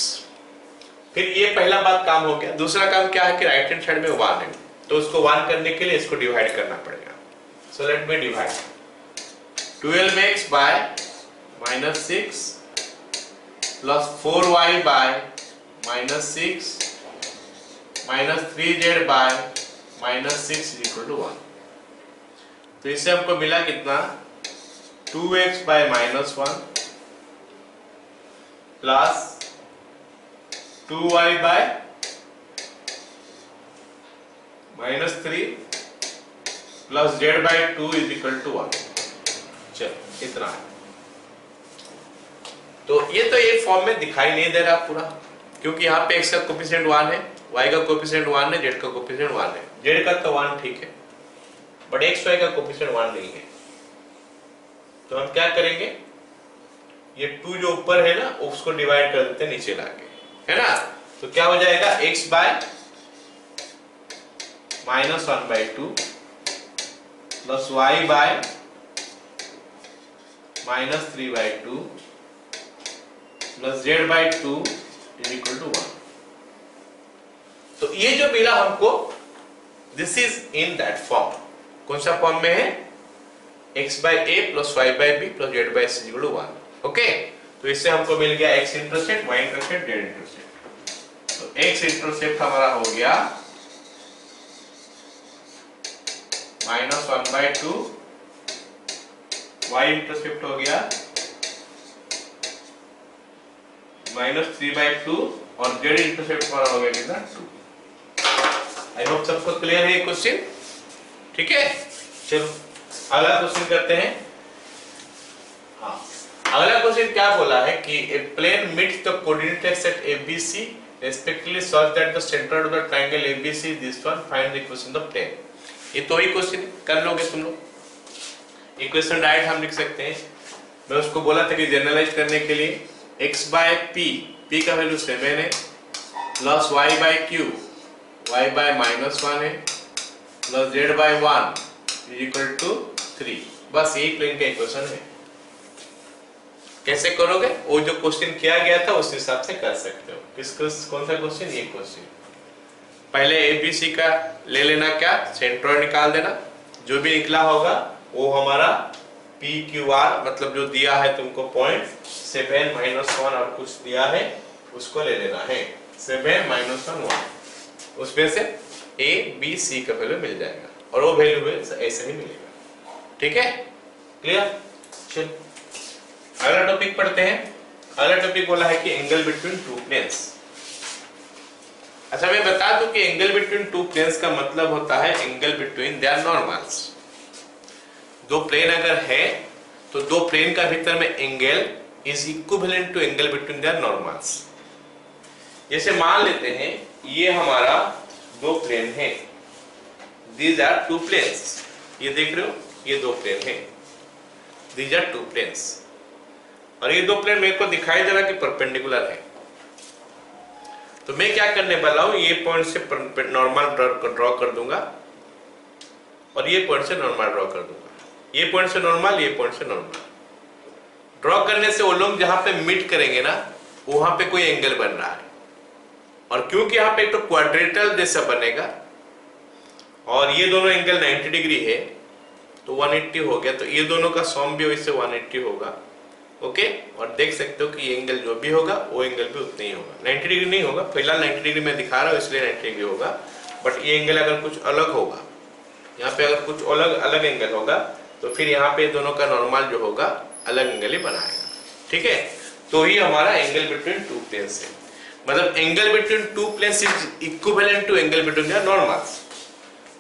A: फिर ये पहला बात काम हो गया। दूसरा काम क्या है कि राइट हैंड साइड में 1 है, तो उसको 1 करने के लिए इसको डिवाइड करना पड़ेगा। So let me divide 12x by minus 6 plus 4y by minus 6 minus 3z by minus 6 is equal to 1। तो इससे हमको मिला कितना, 2x by minus 1 plus 2y by minus 3 plus z by 2 is equal to 1। चलो इतना है। तो ये फॉर्म में दिखाई नहीं दे रहा पूरा, क्योंकि यहाँ पे x का कोफिशिएंट 1 है, y का कोफिशिएंट 1 है, z का कोफिशिएंट 1 है। z का तो 1 ठीक है, बट x y का कोफिशिएंट 1 नहीं है। तो हम क्या करेंगे, ये 2 जो ऊपर है ना उसको डिवाइड कर देते हैं नीचे लाके, है ना। तो क्या हो जाएगा, x by minus 1 by 2 plus y by minus 3 by 2 plus z by 2 is equal to 1। तो ये जो मिला हमको, this is in that form. कौन सा फॉर्म में है, x by a plus y by b plus z by c equal to 1। Okay, तो इससे हमको मिल गया x intercept, y intercept, z intercept. तो x इंटरसेप्ट हमारा हो गया माइनस 1 बाय 2, y इंटरसेप्ट हो गया माइनस 3 बाय 2 और z इंटरसेप्ट हमारा हो गया कितना, 2। आई होप सबको क्लियर है ये क्वेश्चन। ठीक है, चलो अगला क्वेश्चन करते हैं। हाँ, अगला क्वेश्चन क्या बोला है कि a plane meets the coordinate at ABC respectively such that the center of the triangle ABC is this one, find the equation of plane। ये तो ही क्वेश्चन कर लोगे तुम लोग। इक्वेशन डायरेक्ट हम लिख सकते हैं। मैं उसको बोला था कि जनरलाइज करने के लिए x बाय p का वैल्यू 7 है, plus y by q, y by minus 1 है, plus z by 1 is equal to 3। बस यही प्लेन का इक्वेशन है। कैसे करोगे, वो जो क्वेश्चन किया गया था उस हिसाब से कर सकते हो। कौन सा क्वेश्चन, ये क्वेश्चन। पहले एबीसी का ले लेना, क्या सेंट्रोइड निकाल देना, जो भी निकला होगा वो हमारा पी क्यू आर, मतलब जो दिया है तुमको पॉइंट 7 माइनस 1 और कुछ दिया है उसको ले लेना है, 7 माइनस 1 उसमें से ए बी सी का वैल्यू मिल जाएगा और वो वैल्यू ऐसे ही मिलेगा। ठीक है, क्लियर। चल अगला टॉपिक पढ़ते हैं। अगला टॉपिक बोला है कि एंगल बिटवीन टू प्लेन्स। अच्छा मैं बता दूं कि एंगल बिटवीन टू प्लेन्स का मतलब होता है एंगल बिटवीन देयर नॉर्मल्स। दो प्लेन अगर है तो दो प्लेन का भीतर में angle is equivalent to angle between their normals. जैसे मान लेते हैं ये हमारा दो प्लेन है, दीज आर टू प्लेन्स। ये देख रहे हो, ये दो प्लेन है, दीज आर टू प्लेन्स। और ये दो प्लेन मेरे को दिखाई दे रहा कि परपेंडिकुलर है। तो मैं क्या करने वाला हूं, ये पॉइंट से नॉर्मल ड्रॉ कर दूंगा और ये पॉइंट से नॉर्मल ड्रॉ कर दूंगा। ये पॉइंट से नॉर्मल, ये पॉइंट से नॉर्मल ड्रॉ करने से वो लोग जहां पे मीट करेंगे ना, वहां पे कोई एंगल बन रहा है। और क्योंकि यहाँ पे एक तो क्वाड्रेटल जैसा बनेगा और ये दोनों एंगल 90 डिग्री है, तो 180 हो गया। तो ये दोनों का सम भी इससे 180 होगा। ओके, और देख सकते हो कि ये एंगल जो भी होगा वो एंगल भी उतना ही होगा। 90 डिग्री नहीं होगा, फिलहाल 90 डिग्री मैं दिखा रहा हूँ इसलिए 90 डिग्री होगा। बट ये एंगल अगर कुछ अलग होगा, यहाँ पे अगर कुछ अलग एंगल होगा, तो फिर यहाँ पे दोनों का नॉर्मल जो होगा अलग एंगल ही बनाएगा। ठीक है, तो ही हमारा एंगल बिटवीन टू प्लेन्स है। मतलब angle between two planes is equivalent to angle between their normals.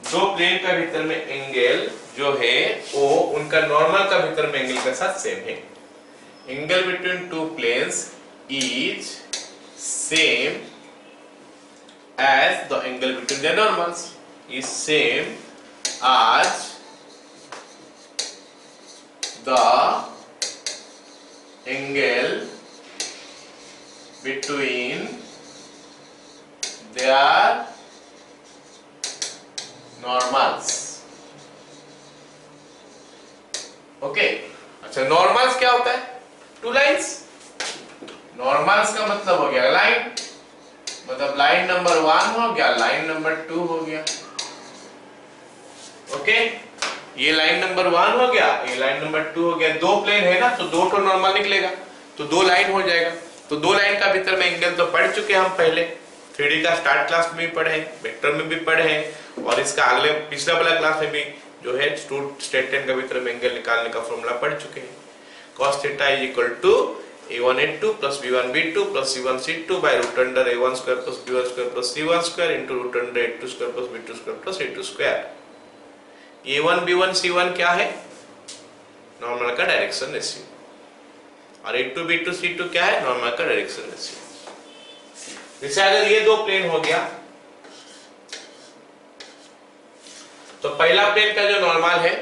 A: दो प्लेन का भीतर में एंगल जो है वो उनका नॉर्मल का भीतर में एंगल के साथ सेम है। Angle between two planes is same as the angle between their normals is same as the angle between their normals। ओके, अच्छा नॉर्मल्स क्या होता है? Two lines. नॉर्मल्स का मतलब हो गया लाइन, मतलब लाइन नंबर 1 हो गया, लाइन नंबर 2 हो गया। ओके, ये लाइन नंबर 1 हो गया, ये लाइन नंबर 2 हो गया। दो प्लेन है ना, तो दो तो नॉर्मल निकलेगा, तो दो लाइन हो जाएगा। तो दो लाइन का भीतर में एंगल तो पढ़ चुके हम पहले, 3D का स्टार्ट क्लास में भी पढ़े, वेक्टर में भी पढ़े, और इसका अगले पिछला वाला क्लास में भी जो है स्ट्रेट लाइन का भीतर में एंगल निकालने का फॉर्मूला पढ़ चुके हैं। cos theta is equal to a1a2 plus b1b2 plus c1c2 by root under a1 square plus b1 square plus c1 square into root under a2 square plus b2 square plus a2 square। a1 b1 c1 क्या है? Normal का direction ratio. और a2 b2 c2 क्या है? Normal का direction ratio. जैसे अगर ये दो प्लेन हो गया, तो पहला प्लेन का जो नॉर्मल है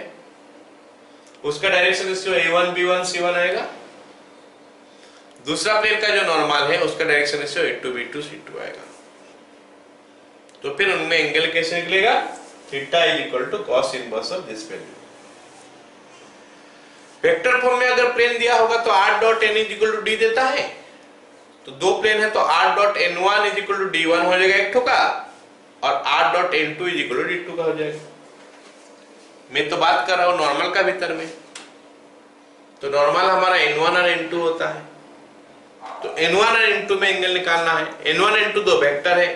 A: उसका direction ratio a1 b1 c1 आएगा। दूसरा प्लेन का जो नॉर्मल है उसका direction ratio a2 b2 c2 आएगा। तो फिर उनमें एंगल कैसे निकलेगा? Theta is equal to cos inverse of this value. Vector form में अगर प्लेन दिया होगा तो r dot n is equal to d देता है। तो दो प्लेन है तो r dot n1 is equal to d1 हो जाएगा एक ठो का, और r dot n2 is equal to d2 का हो जाएगा। मैं तो बात कर रहा हूं नॉर्मल का भीतर में, तो नॉर्मल हमारा n1 और n2 होता है। तो n1 और n2 में एंगल निकालना है। n1 n2 दो वेक्टर है,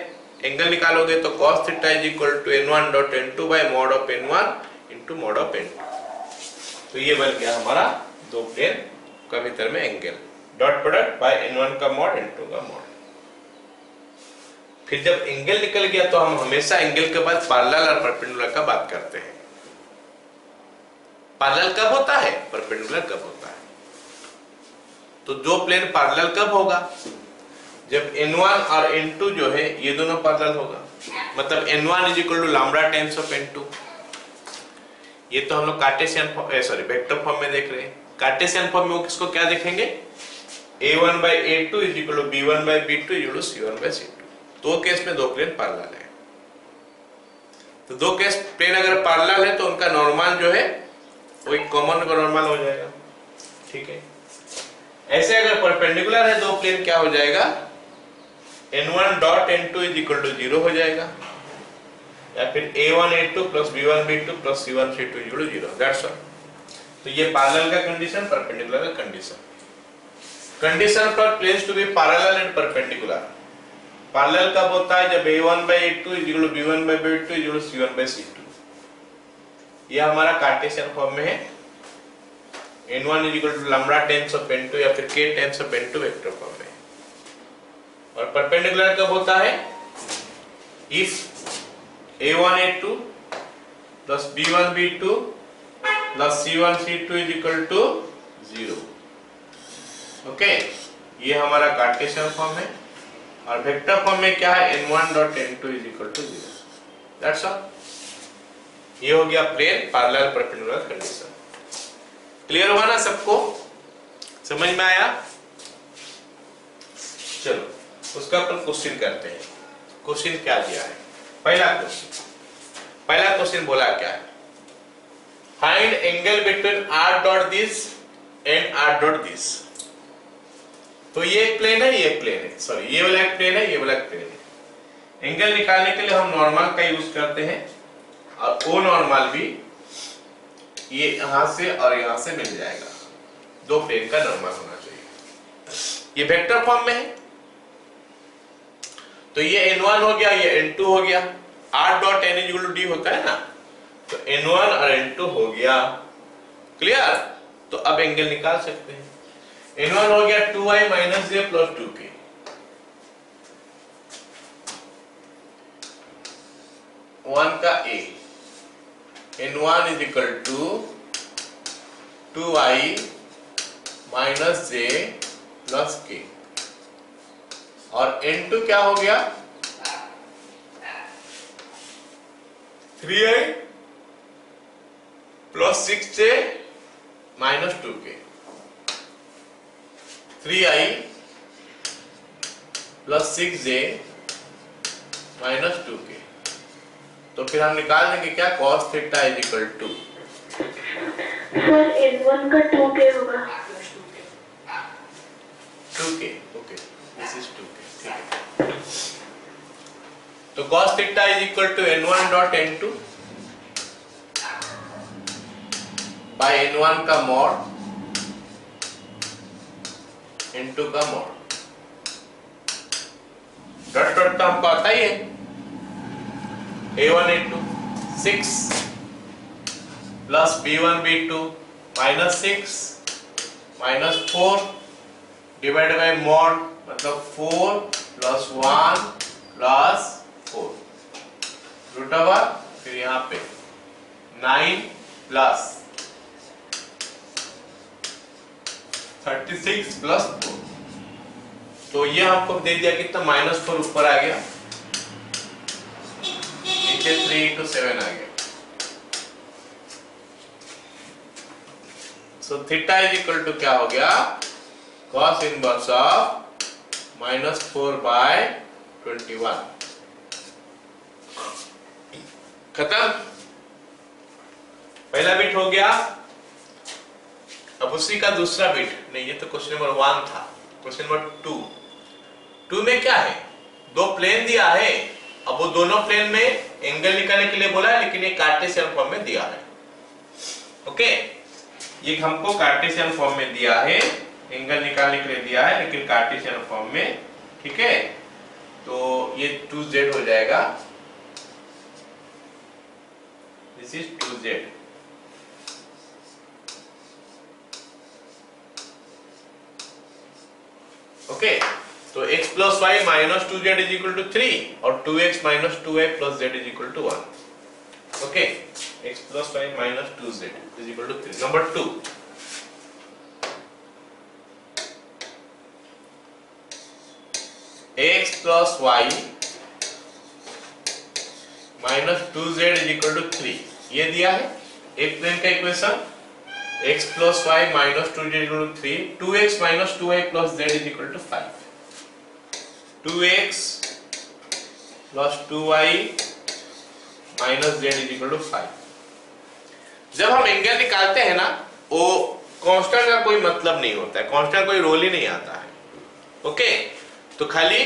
A: एंगल निकालोगे तो cos theta is equal to n1 dot n2 by mod of n1 into mod of n2। तो ये बन गया हमारा दो प्लेन का भीतर में angle, dot product bye n1 का मॉड n2 का मॉड। फिर जब एंगल निकल गया तो हम हमेशा एंगल के बाद पैरेलल और परपेंडिकुलर का बात करते हैं। पैरेलल कब होता है? परपेंडिकुलर कब होता है? तो दो प्लेन पैरेलल कब होगा? जब n1 और n2 जो है ये दोनों पैरेलल होगा। मतलब n1 is equal to lambda times of n2। ये तो हम लोग कार्टेशियन वेक्टर फॉर्म में देख रहे हैं। कार्टेशियन फॉर्म में वो किसको क्या देखेंगे? a1 by a2 is equal to b1 by b2 is equal to c1 by c2। दो केस में दो प्लेन पैरेलल है। तो दो केस प्लेन अगर पैरेलल है तो उनका नॉर्मल जो है वो एक कॉमन का नॉर्मल हो जाएगा। ठीक है, ऐसे अगर परपेंडिकुलर है दो प्लेन, क्या हो जाएगा? n1 dot n2 is equal to 0 हो जाएगा, या फिर a1 a2 plus b1 b2 plus c1 c2 is equal to 0। That's all. तो ये पैरेलल का कंडीशन, परपेंडिकुलर का condition. Condition for planes to be parallel and perpendicular. Parallel कब होता है? जब a1 by a2 is equal to b1 by b2 is equal to c1 by c2। ये हमारा कार्टेशियन फॉर्म में है। n1 is equal to lambda times of n2 या फिर k times of n2 vector form में। और perpendicular कब होता है? If a1 a2 plus b1 b2 plus c1 c2 is equal to 0। Okay, ये हमारा कार्टेशियन फॉर्म है। और वेक्टर फॉर्म में क्या है? n1 dot n2 is equal to 0। That's all. ये हो गया plane parallel perpendicular condition. Clear हुआ ना सबको, समझ में आया? चलो उसका अपन क्वेश्चन करते हैं। क्वेश्चन क्या दिया है? पहला क्वेश्चन बोला क्या है? Find angle between R dot this and R dot this. तो ये एक प्लेन है, ये प्लेन है, सॉरी ये वाला एक प्लेन है, ये वाला एक प्लेन है। एंगल निकालने के लिए हम नॉर्मल का यूज करते हैं और वो नॉर्मल भी ये यहां से और यहां से मिल जाएगा। दो प्लेन का नॉर्मल होना चाहिए। ये वेक्टर फॉर्म में है तो ये n1 हो गया, ये n2 हो गया। r dot n equal to d होता है ना, तो n1 और n2 हो गया। क्लियर? तो अब एंगल निकाल सकते हैं। n1 हो गया 2i minus j plus 2k, one का a, n1 is equal to 2i minus j plus k, और n2 क्या हो गया 3i plus 6j minus 2k, 3i plus 6j minus 2k। तो फिर हम निकाल देंगे क्या, cos theta is equal to,
B: sir n1 का 2k होगा,
A: 2k, okay this is 2k, ठीक है। तो cos theta is equal to n1 dot n2 by n1 का मॉड n2 का मॉड, डॉट डॉट तो हमको आता ही है, a1 a2 6 plus b1 b2 minus 6 minus 4 divide by mod, मतलब 4 प्लस 1 प्लस 4 रूट ओवर, फिर यहाँ पे 9 प्लस 36 प्लस 4। तो ये हमको दे दिया कितना, -4 ऊपर आ गया, नीचे 3 into 7 आ गया। So theta is equal to क्या हो गया, cos इनवर्स ऑफ -4 बाय 21। खत्म, पहला बिट हो गया। अब उसी का दूसरा बिट, नहीं ये तो क्वेश्चन नंबर 1 था, क्वेश्चन नंबर 2 में क्या है, दो प्लेन दिया है। अब वो दोनों प्लेन में एंगल निकालने के लिए बोला है, लेकिन ये कार्टेशियन फॉर्म में दिया है। ओके, ये हमको कार्टेशियन फॉर्म में दिया है, एंगल निकालने के लिए दिया है लेकिन कार्टेशियन फॉर्म में, ठीक है। तो ये 2z हो जाएगा, दिस इज 2z। ओके, तो x plus y minus 2z is equal to 3 और 2x minus 2y plus z is equal to 1। Okay, x plus y minus 2z is equal to 3। Number 2, x plus y minus 2z is equal to 3, ये दिया है एक plane का equation. x plus y minus 2z equal to 3, 2x minus 2y plus z is equal to 5, 2x plus 2y minus z is equal to 5। जब हम angle निकालते हैं ना, वो कांस्टेंट का कोई मतलब नहीं होता है, कांस्टेंट कोई रोल ही नहीं आता है। ओके, तो खाली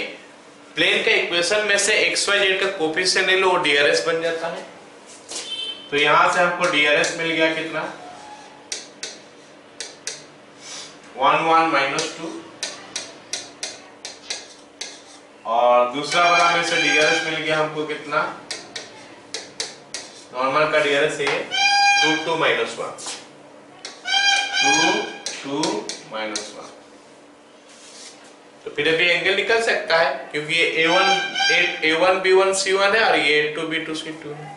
A: प्लेन का इक्वेशन में से x y z का कोफिशिएंट ले लो, वो DRS बन जाता है। तो यहां से हमको DRS मिल गया कितना, 1 1 माइनस 2, और दूसरा वाला में से DRS मिल गया हमको कितना, नॉर्मल का DRS है 2 2 माइनस 1, 2 2 माइनस 1। तो फिर अभी एंगल निकल सकता है, क्योंकि ये A1 B1 C1 है और ये A2 B2 C2 है।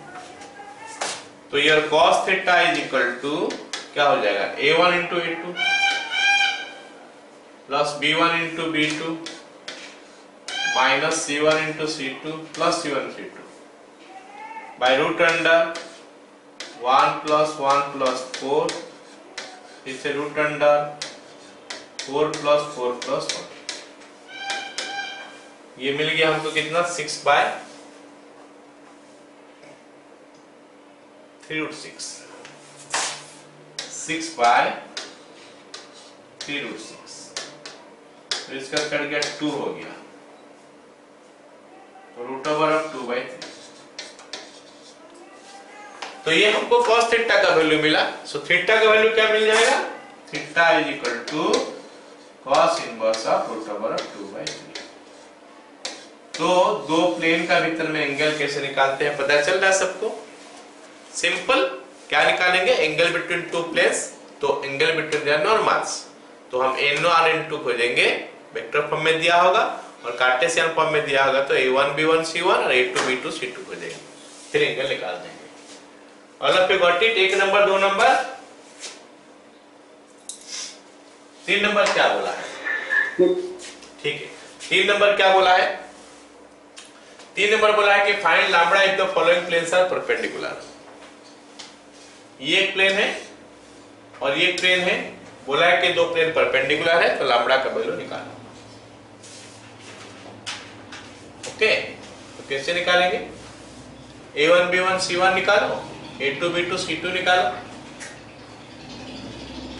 A: तो your cos theta is equal to क्या हो जाएगा, A1 into A2 plus B1 into B2 minus C1 into C2 plus C1 C2 by root under 1 plus 1 plus 4, इसे root under 4 plus 4 plus 1, ये मिल गया हमको कितना 6/3√6, 6/3√6, तो इसका कट गया 2 हो गया, तो √2/3। तो ये हमको cos थीटा का वैल्यू मिला। सो थीटा का वैल्यू क्या मिल जाएगा, theta is equal to cos inverse of √2/3। तो दो प्लेन का भीतर में एंगल कैसे निकालते हैं पता चल रहा है सबको। सिंपल, क्या निकालेंगे, एंगल बिटवीन टू प्लेन्स, तो एंगल बिटवीन देयर नॉर्मल्स, तो हम n1 n2 खोजेंगे, वेक्टर फॉर्म में दिया होगा, और कार्टेशियन फॉर्म में दिया होगा तो a1 b1 c1 और a2 b2 c2 खोजेंगे, फिर एंगल निकाल देंगे। All of you got it. एक नंबर, दो नंबर, तीन नंबर क्या बोला है, ठीक है, तीन नंबर क्या बोला है, तीन नंबर बोला है कि find lambda if the following planes are perpendicular. ये एक प्लेन है और ये एक प्लेन है, बोला है कि दो प्लेन परपेंडिकुलर है, तो लैम्बडा का वैल्यू निकालो। ओके, तो कैसे निकालेंगे, a1 b1 c1 निकालो, a2 b2 c2 निकालो,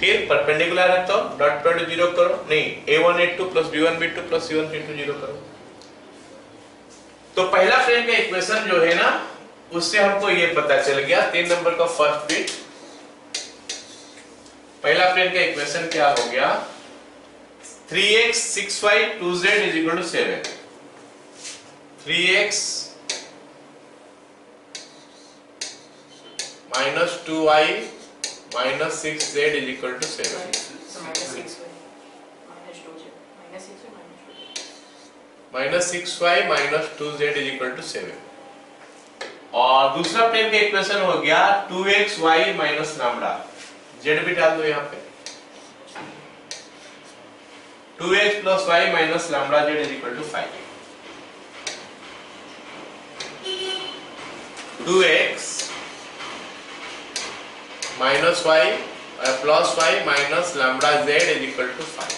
A: फिर परपेंडिकुलर है तो डॉट प्रोडक्ट जीरो करो, नहीं a1 a2 plus b1 b2 plus c1 c2 zero करो। तो पहला प्लेन का इक्वेशन जो है ना, उससे हमको ये पता चल गया, तीन नंबर का फर्स्ट बिट, पहला प्लेन का इक्वेशन क्या हो गया, 3x 6y 2z is equal to 7, 3x minus 2y minus 6z is equal to 7. minus 6y minus 2z is equal to 7. और दूसरा प्लेन का इक्वेशन हो गया 2xy minus लैम्बडा, z भी डाल दो यहाँ पे, 2x plus y minus lambda z is equal to 5. 2x minus y plus y minus lambda z is equal to 5.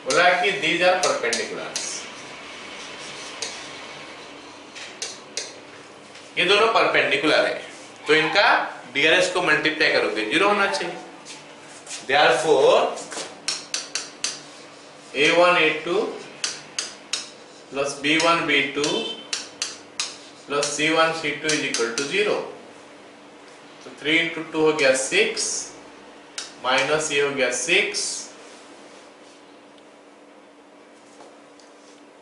A: बोला कि these are perpendiculars. ये दोनों परपेंडिकुलर है, तो इनका डीआरएस को मल्टीप्लाई करोगे 0 होना चाहिए। Therefore a1 a2 plus b1 b2 plus c1 c2 is equal to 0. तो 3 into 2 हो गया 6 माइनस ये हो गया 6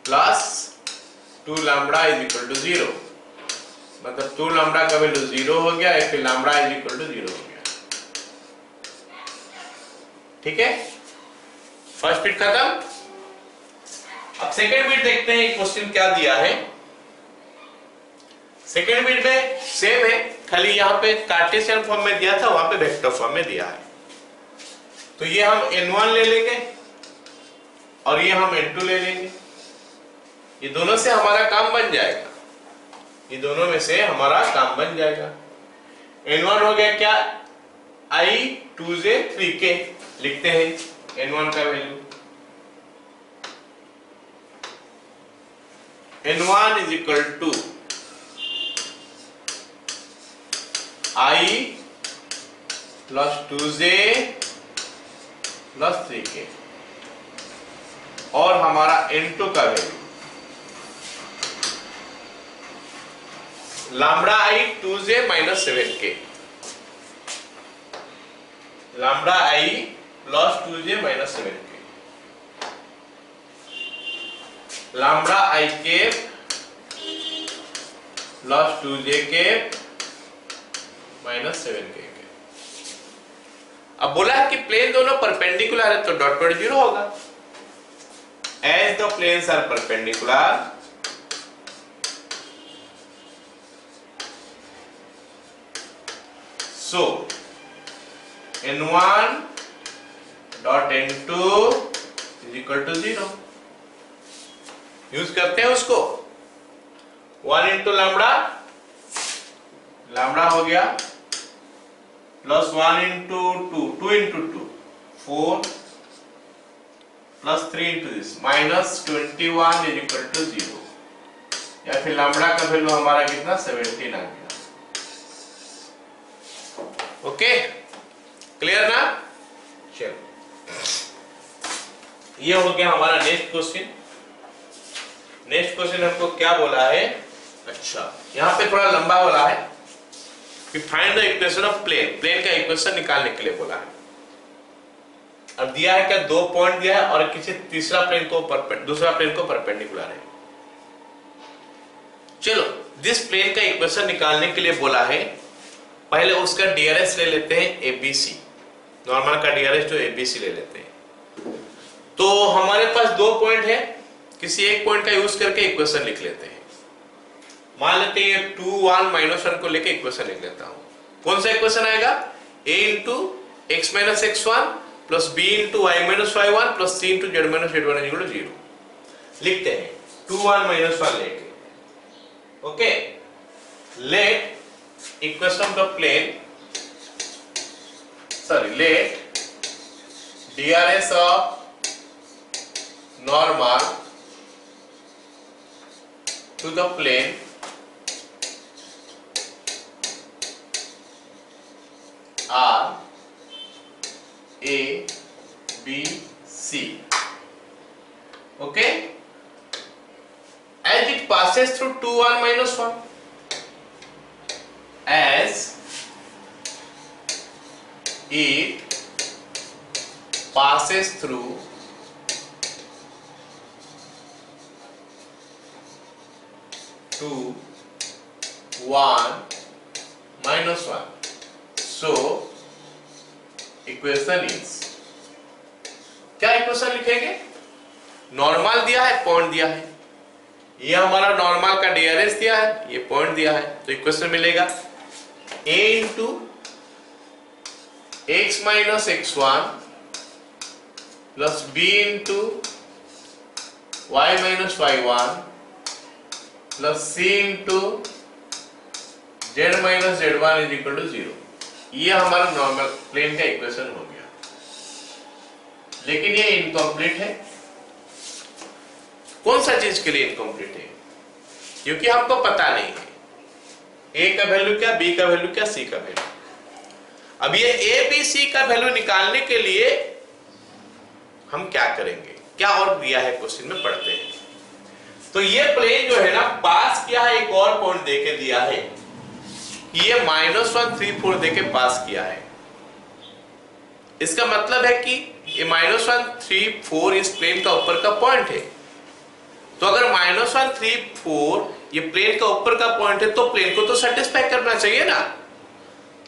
A: plus 2 lambda is equal to 0, मतलब 2 लैम्बडा का वैल्यू 0 हो गया, फिर लैम्बडा इज इक्वल टू 0 हो गया। ठीक है, फर्स्ट बिट खत्म। अब सेकेंड बिट देखते हैं क्वेश्चन क्या दिया है। सेकेंड बिट में सेम है, खाली यहाँ पे कार्टेशियन फॉर्म में दिया था, वहां पे वेक्टर फॉर्म में दिया है। तो ये हम n1 ले लेंगे और ये हम n2 ले लेंगे, ये दोनों से हमारा काम बन जाएगा, ये दोनों में से हमारा काम बन जाएगा। n1 हो गया क्या, i 2j 3k, लिखते हैं n1 का value, n1 is equal to i plus 2j plus 3k, और हमारा n2 का value lambda i 2j minus 7k, lambda i plus 2j minus 7k, lambda i cap plus 2j cap minus 7k। अब बोला है कि plane दोनों perpendicular है, तो डॉट डॉट 0 होगा। As the planes are perpendicular, so n1 dot n2 is equal to 0। Use करते हैं उसको, 1 into लैम्बडा, लैम्डा हो गया plus 1 into 2 into 2 4 plus 3 into this minus 21 is equal to 0, या फिर लैम्डा का वैल्यू हमारा कितना 17 आ गया। ओके क्लियर ना? चलो ये हो गया हमारा नेक्स्ट क्वेश्चन। नेक्स्ट क्वेश्चन हमको क्या बोला है, अच्छा यहाँ पे थोड़ा लंबा बोला है कि find the equation of plane, plane का इक्वेशन निकालने के लिए बोला है। अब दिया है क्या, 2 पॉइंट दिया है और किसी दूसरा प्लेन को परपेंडिकुलर है। चलो दिस प्लेन का इक्वेशन निकालने के लिए बोला है, पहले उसका डीआरएस ले लेते हैं एबीसी, नॉर्मल का डीआरएस जो एबीसी ले लेते हैं। तो हमारे पास 2 पॉइंट है, किसी एक पॉइंट का यूज करके इक्वेशन लिख लेते हैं। मान लेते हैं 2 1 -1 को लेके इक्वेशन लिख लेता हूं। कौन सा इक्वेशन आएगा, a into x minus x1 plus b into y minus y1 plus c into z minus z1 equal to 0। लिखते हैं 2 1 -1 लेके। Okay, let equation of the plane, sorry let DRS of normal to the plane are A, B, C. Okay? As it passes through 2 1 -1, as it passes through 2 1 -1, so equation is, क्या equation लिखेंगे, normal दिया है, point दिया है, ये हमारा normal का DRS दिया है, ये पॉइंट दिया है, तो इक्वेशन मिलेगा a into x minus x1 plus b into y minus y1 plus c into z minus z1 is equal to 0। ये हमारा नॉर्मल प्लेन का इक्वेशन हो गया, लेकिन ये इनकम्प्लीट है। कौन सा चीज के लिए इनकम्प्लीट है, क्योंकि हमको पता नहीं है a का वैल्यू क्या, b का वैल्यू क्या, c का वैल्यू। अब ये a b c का वैल्यू निकालने के लिए हम क्या करेंगे, क्या और दिया है क्वेश्चन में, पढ़ते हैं। तो ये प्लेन जो है ना, पास किया है, एक और पॉइंट देके दिया है, ये -1 3 4 देके पास किया है। इसका मतलब है कि ये -1 3 4 इस प्लेन का ऊपर का पॉइंट है। तो अगर -1 3 4 ये प्लेन का ऊपर का पॉइंट है, तो प्लेन को तो सेटिस्फाई करना चाहिए ना।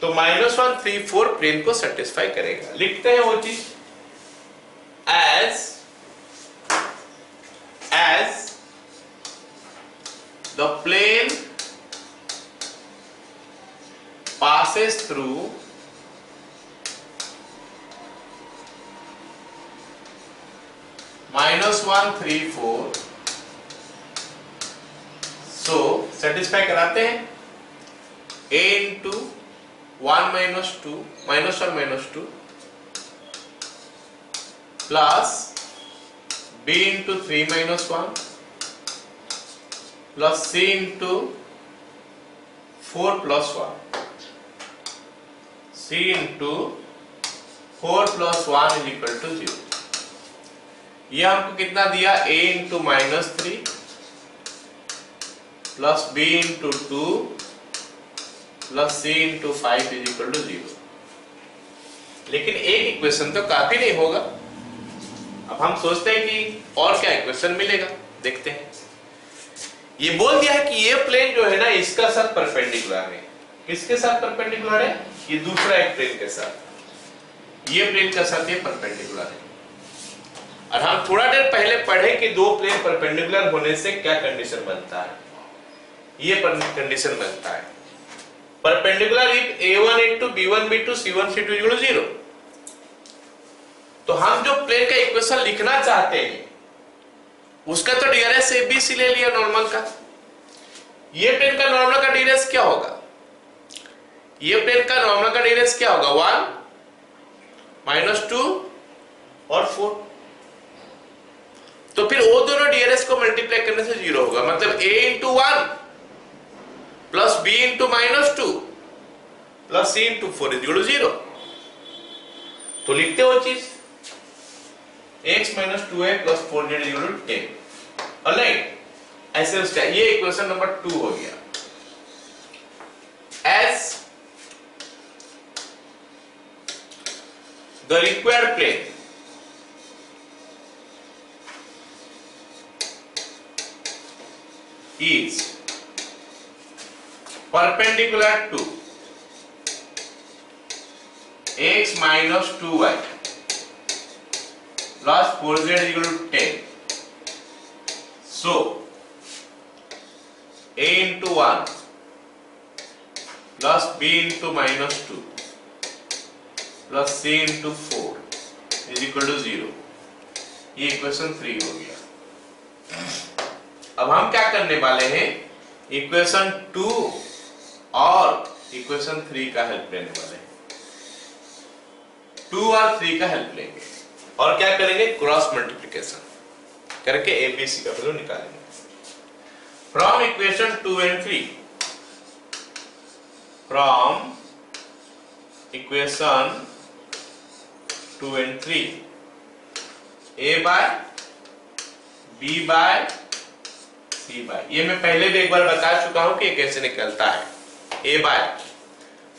A: तो -1 3 4 प्लेन को सेटिस्फाई करेगा। लिखते हैं वो चीज, as the plane passes through -1 3 4, so satisfy कराते हैं a into 1 -2 -1 -2 plus b into 3 -1 plus c into 4 + 1, c into 4 + 1 is equal to 0। ये हमको कितना दिया, a into -3 plus b into 2 plus c into 5 is equal to 0। लेकिन एक equation तो काफी नहीं होगा। अब हम सोचते हैं कि और क्या इक्वेशन मिलेगा, देखते हैं। ये बोल दिया है कि ये प्लेन जो है ना, इसका साथ परपेंडिकुलर है। किसके साथ परपेंडिकुलर है, ये दूसरा एक प्लेन के साथ, ये प्लेन के साथ ये परपेंडिकुलर है। और हम थोड़ा देर पहले पढ़े कि दो प्लेन परपेंडिकुलर होने से क्या कंडीशन बनता है, ये कंडीशन बनता है perpendicular if a1 into b1 b2 c1 c2 equal to 0। तो हम जो प्लेन का इक्वेशन लिखना चाहते हैं उसका तो डीआरएस एबीसी ले लिया नॉर्मल का। ये प्लेन का नॉर्मल का डीआरएस क्या होगा, ये प्लेन का नॉर्मल का डियरेस्ट क्या होगा 1 -2 और 4। तो फिर वो दोनों डियरेस्ट को मल्टीप्लाई करने से 0 होगा, मतलब a into 1 plus b into -2 plus c into 4 is equal to 0। तो लिखते हो चीज x - 2a plus 4z is equal to 10। Alright, ऐसे उसका ये इक्वेशन नंबर 2 हो गया। as the required plane is perpendicular to x minus 2y plus 4z is equal to 10. So a into 1 plus b into -2 plus c into 4 is equal to 0। ये equation 3 हो गया। अब हम क्या करने वाले हैं, इक्वेशन 2 और इक्वेशन 3 का हेल्प लेने वाले हैं। 2 और 3 का हेल्प लेंगे और क्या करेंगे, क्रॉस मल्टीप्लिकेशन करके एबीसी का वैल्यू निकालेंगे। From equation 2 and 3, from equation 2 and 3, a by b by c by, ये मैं पहले भी एक बार बता चुका हूं कि कैसे निकलता है। a by,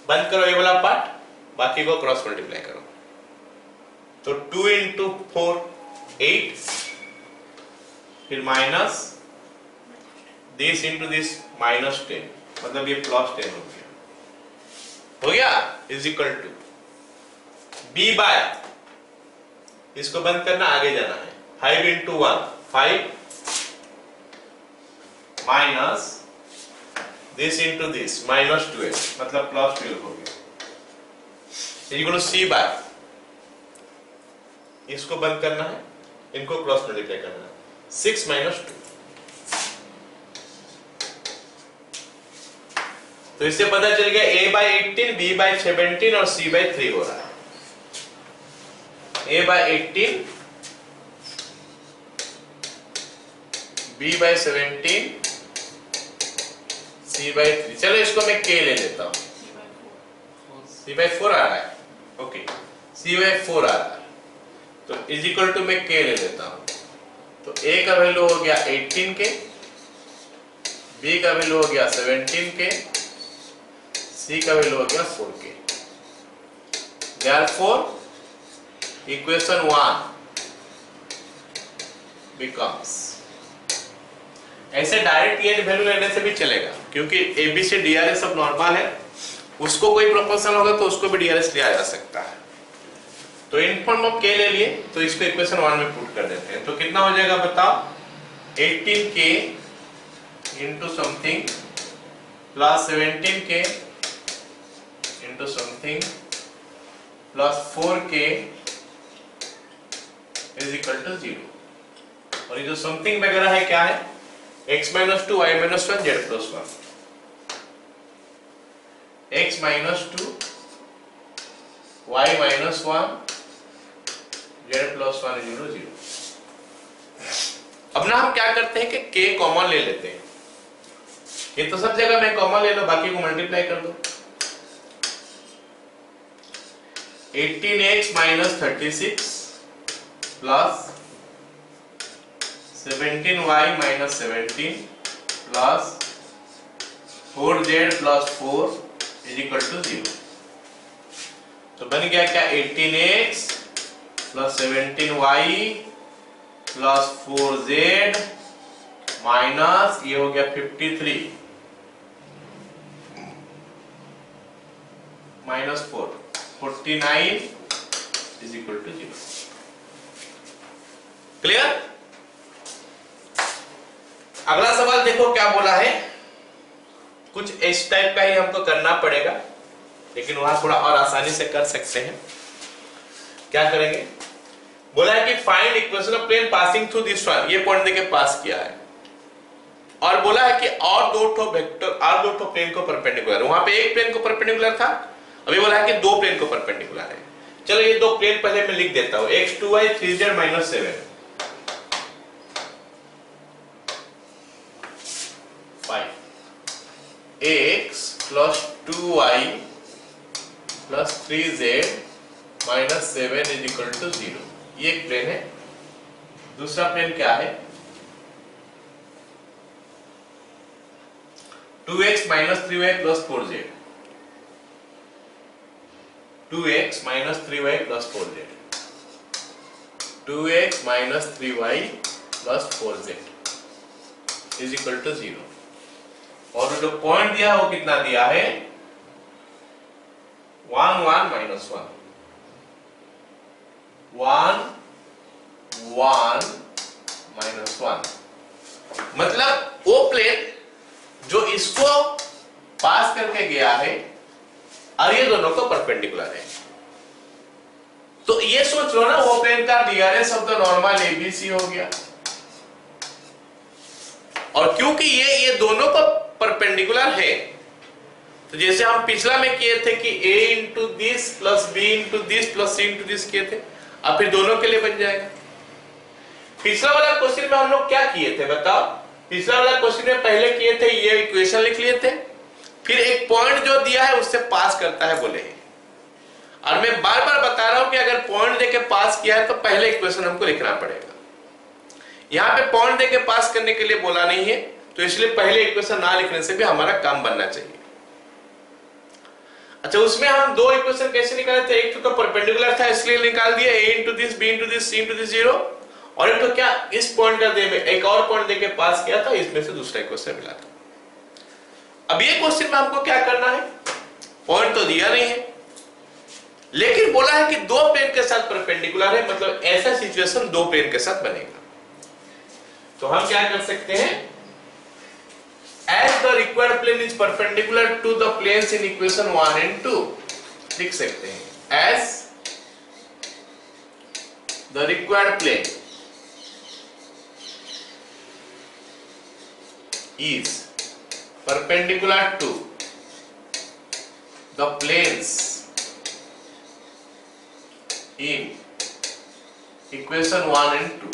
A: बंद करो ये वाला पार्ट, बाकी को क्रॉस मल्टीप्लाई करो। तो 2 into 4 8, फिर माइनस दिस इंटू दिस -10, मतलब ये +10 हो गया, हो गया is equal to b by, इसको बंद करना, आगे जाना है, 5 into 1 5 minus this into this -12, मतलब +12 हो गया, is equal to c by, इसको बंद करना है, इनको क्रॉस मल्टीप्लाई करना है, 6 - 2। तो इससे पता चल गया a by 18, b by 17 और c by 3 हो रहा है। a by 18, b by 17, c by 3। चलो इसको मैं k ले लेता हूं, c by 4 आ रहा है, ओके, c by 4 आ रहा है, तो इज इक्वल टू मैं k ले लेता हूं। तो a का वैल्यू हो गया 18 के, b का वैल्यू हो गया 17 के, c का वैल्यू हो गया 4 के। Therefore, equation 1 becomes, ऐसे डायरेक्ट ये वैल्यू लेने से भी चलेगा, क्योंकि एबीसी डीआरएस सब नॉर्मल है, उसको कोई प्रोपोर्शनल होगा तो उसको भी डीआरएस लिया जा सकता है। तो इन फॉर्म ऑफ के ले लिए, तो इसको इक्वेशन 1 में पुट कर देते हैं। तो कितना हो जाएगा बताओ, 18k into something plus 17k into something plus 4k is equal to 0। और ये जो समथिंग वगैरह है क्या है, x - 2 y - 1 z + 1, x - 2 y - 1 z + 1 0। अब ना हम क्या करते हैं कि k कॉमन ले लेते हैं, ये तो सब जगह में कॉमन ले लो, बाकी को मल्टीप्लाई कर दो। 18x - 36 plus 17y - 17 plus 4z + 4 is equal to 0। तो बन गया क्या, 18x plus 17y plus 4z minus ये हो गया 53 minus 4 49 is equal to 0। Clear? अगला सवाल देखो क्या बोला है, कुछ इस टाइप का ही हमको करना पड़ेगा, लेकिन वहां थोड़ा और आसानी से कर सकते हैं। क्या करेंगे, बोला है कि find equation of plane passing through this one, ये पॉइंट देके पास किया है, और बोला है कि और दो ठो वेक्टर और दो ठो प्लेन को परपेंडिकुलर, वहां पे एक प्लेन को परपेंडिकुलर था, अभी बोला है कि दो प्लेन को परपेंडिकुलर है। चलो ये दो प्लेन पहले मैं लिख देता हूं, x 2y 3z - 7 5 x plus 2y plus 3z minus 7 is equal to 0। ये एक प्लेन है। दूसरा प्लेन क्या है? 2x minus 3y plus 4z, 2x minus 3y plus 4z, 2x minus 3y plus 4z is equal to 0। और जो point दिया है वो कितना दिया है? 1 1 minus 1 1 1 minus 1, मतलब वो प्लेन जो इसको पास करके गया है और ये दोनों को परपेंडिकुलर है। तो ये सोच लो ना, वो प्लेन का DRS of the normal ABC हो गया। और क्योंकि ये दोनों को परपेंडिकुलर है, तो जैसे हम पिछला में किए थे कि a into this plus b into this plus c into this किए थे, अब फिर दोनों के लिए बन जाएगा। पिछला वाला क्वेश्चन में हम लोग क्या किए थे बताओ? पिछला वाला क्वेश्चन में पहले किए थे ये इक्वेशन लिख लिए थे, फिर एक पॉइंट जो दिया है उससे पास करता है बोले हैं। और मैं बार बार बता रहा हूं कि अगर पॉइंट देके पास किया है तो पहले इक्वेशन हमको लिखना पड़ेगा। यहां पे पॉइंट देके पास करने के लिए बोला नहीं है, तो इसलिए पहले इक्वेशन ना लिखने से भी हमारा काम बनना चाहिए। अच्छा, उसमें हम दो इक्वेशन कैसे निकाले थे? एक तो परपेंडिकुलर था इसलिए निकाल दिया a into this, b into this, c into this 0, और एक तो क्या इस पॉइंट का दे में एक और पॉइंट देके पास किया था, इसमें से दूसरा इक्वेशन मिला था। अब ये क्वेश्चन में हमको क्या करना है? पॉइंट तो दिया नहीं है, लेकिन बोला है कि दो प्लेन के साथ परपेंडिकुलर है, मतलब ऐसा सिचुएशन दो प्लेन के साथ बनेगा। तो हम क्या कर सकते हैं? As the required plane is perpendicular to the planes in equation 1 and 2, लिख सकते हैं as the required plane is perpendicular to the planes in equation 1 and 2,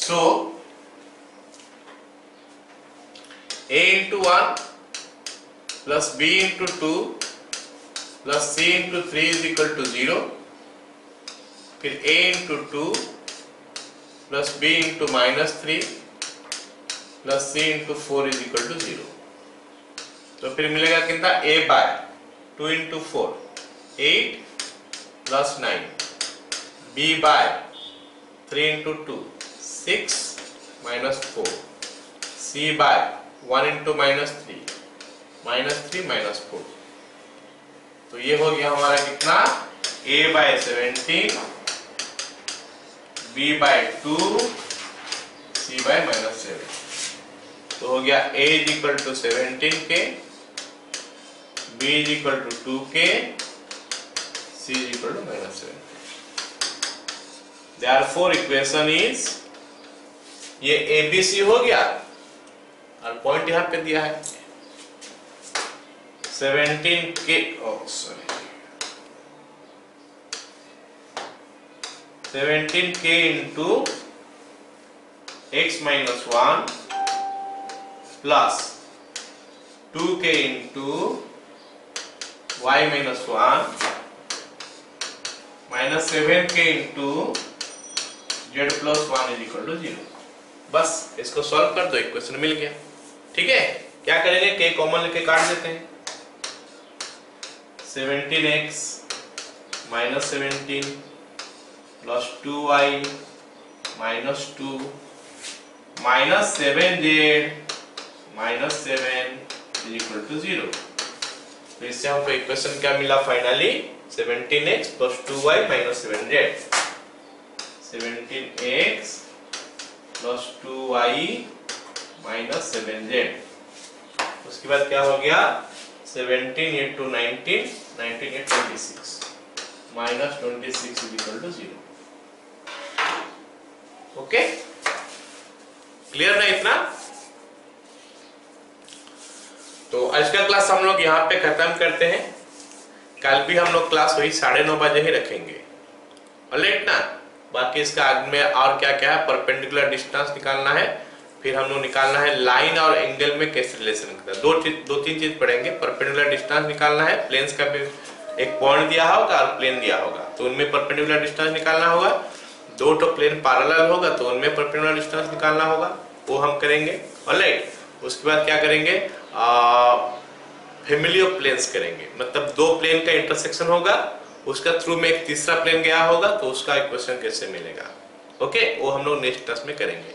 A: so a into 1 plus b into 2 plus c into 3 is equal to 0, फिर a into 2 plus b into minus 3 plus c into 4 is equal to 0। तो फिर मिलेगा कितना? a by 2 into 4 8 plus 9, b by 3 into 2 6 minus 4, c by 1 into minus 3 minus 4। तो ये हो गया हमारा कितना? a by 17, b by 2, c by minus 7। तो हो गया a is equal to 17k, b is equal to 2k, c is equal to minus 7। Therefore equation is, ये abc हो गया और पॉइंट यहां पे दिया है 17k, 17k into x minus 1 plus 2k into y minus 1 minus 7k into z plus 1 is equal to 0। बस इसको सॉल्व कर दो, इक्वेशन मिल गया। ठीक है, क्या करेंगे? k कॉमन लेके काट देते हैं। 17x minus 17 plus 2y minus 2 minus 7z minus 7 is equal to 0। तो इससे हमको इक्वेशन क्या मिला finally? 17x plus 2y minus 7z, 17x plus 2y minus 7z। उसके बाद क्या हो गया? 17 into 19, 19 into 26 minus 26 is equal to 0। Okay, clear ना इतना? तो आज का क्लास हम लोग यहाँ पे खत्म करते हैं। कल भी हम लोग क्लास वही 9:30 बजे ही रखेंगे, ऑलराइट ना? बाकी इसका आगे में और क्या क्या है, परपेंडिकुलर डिस्टेंस निकालना है, फिर हम लोग निकालना है लाइन और एंगल में कैसे रिलेशन करता है। दो तीन चीज पढ़ेंगे। परपेंडिकुलर डिस्टेंस निकालना है, प्लेन्स का भी एक पॉइंट दिया होगा और प्लेन दिया होगा तो उनमें परपेंडिकुलर डिस्टेंस निकालना होगा। दो तो प्लेन पैरेलल होगा तो उनमें परपेंडिकुलर डिस्टेंस निकालना होगा, वो हम करेंगे, ऑलराइट? उसके बाद क्या करेंगे, फैमिली ऑफ प्लेन्स करेंगे, मतलब दो प्लेन का इंटरसेक्शन होगा, उसका थ्रू में एक तीसरा प्लेन गया होगा तो उसका इक्वेशन कैसे मिलेगा, ओके? वो हम लोग नेक्स्ट क्लास में करेंगे।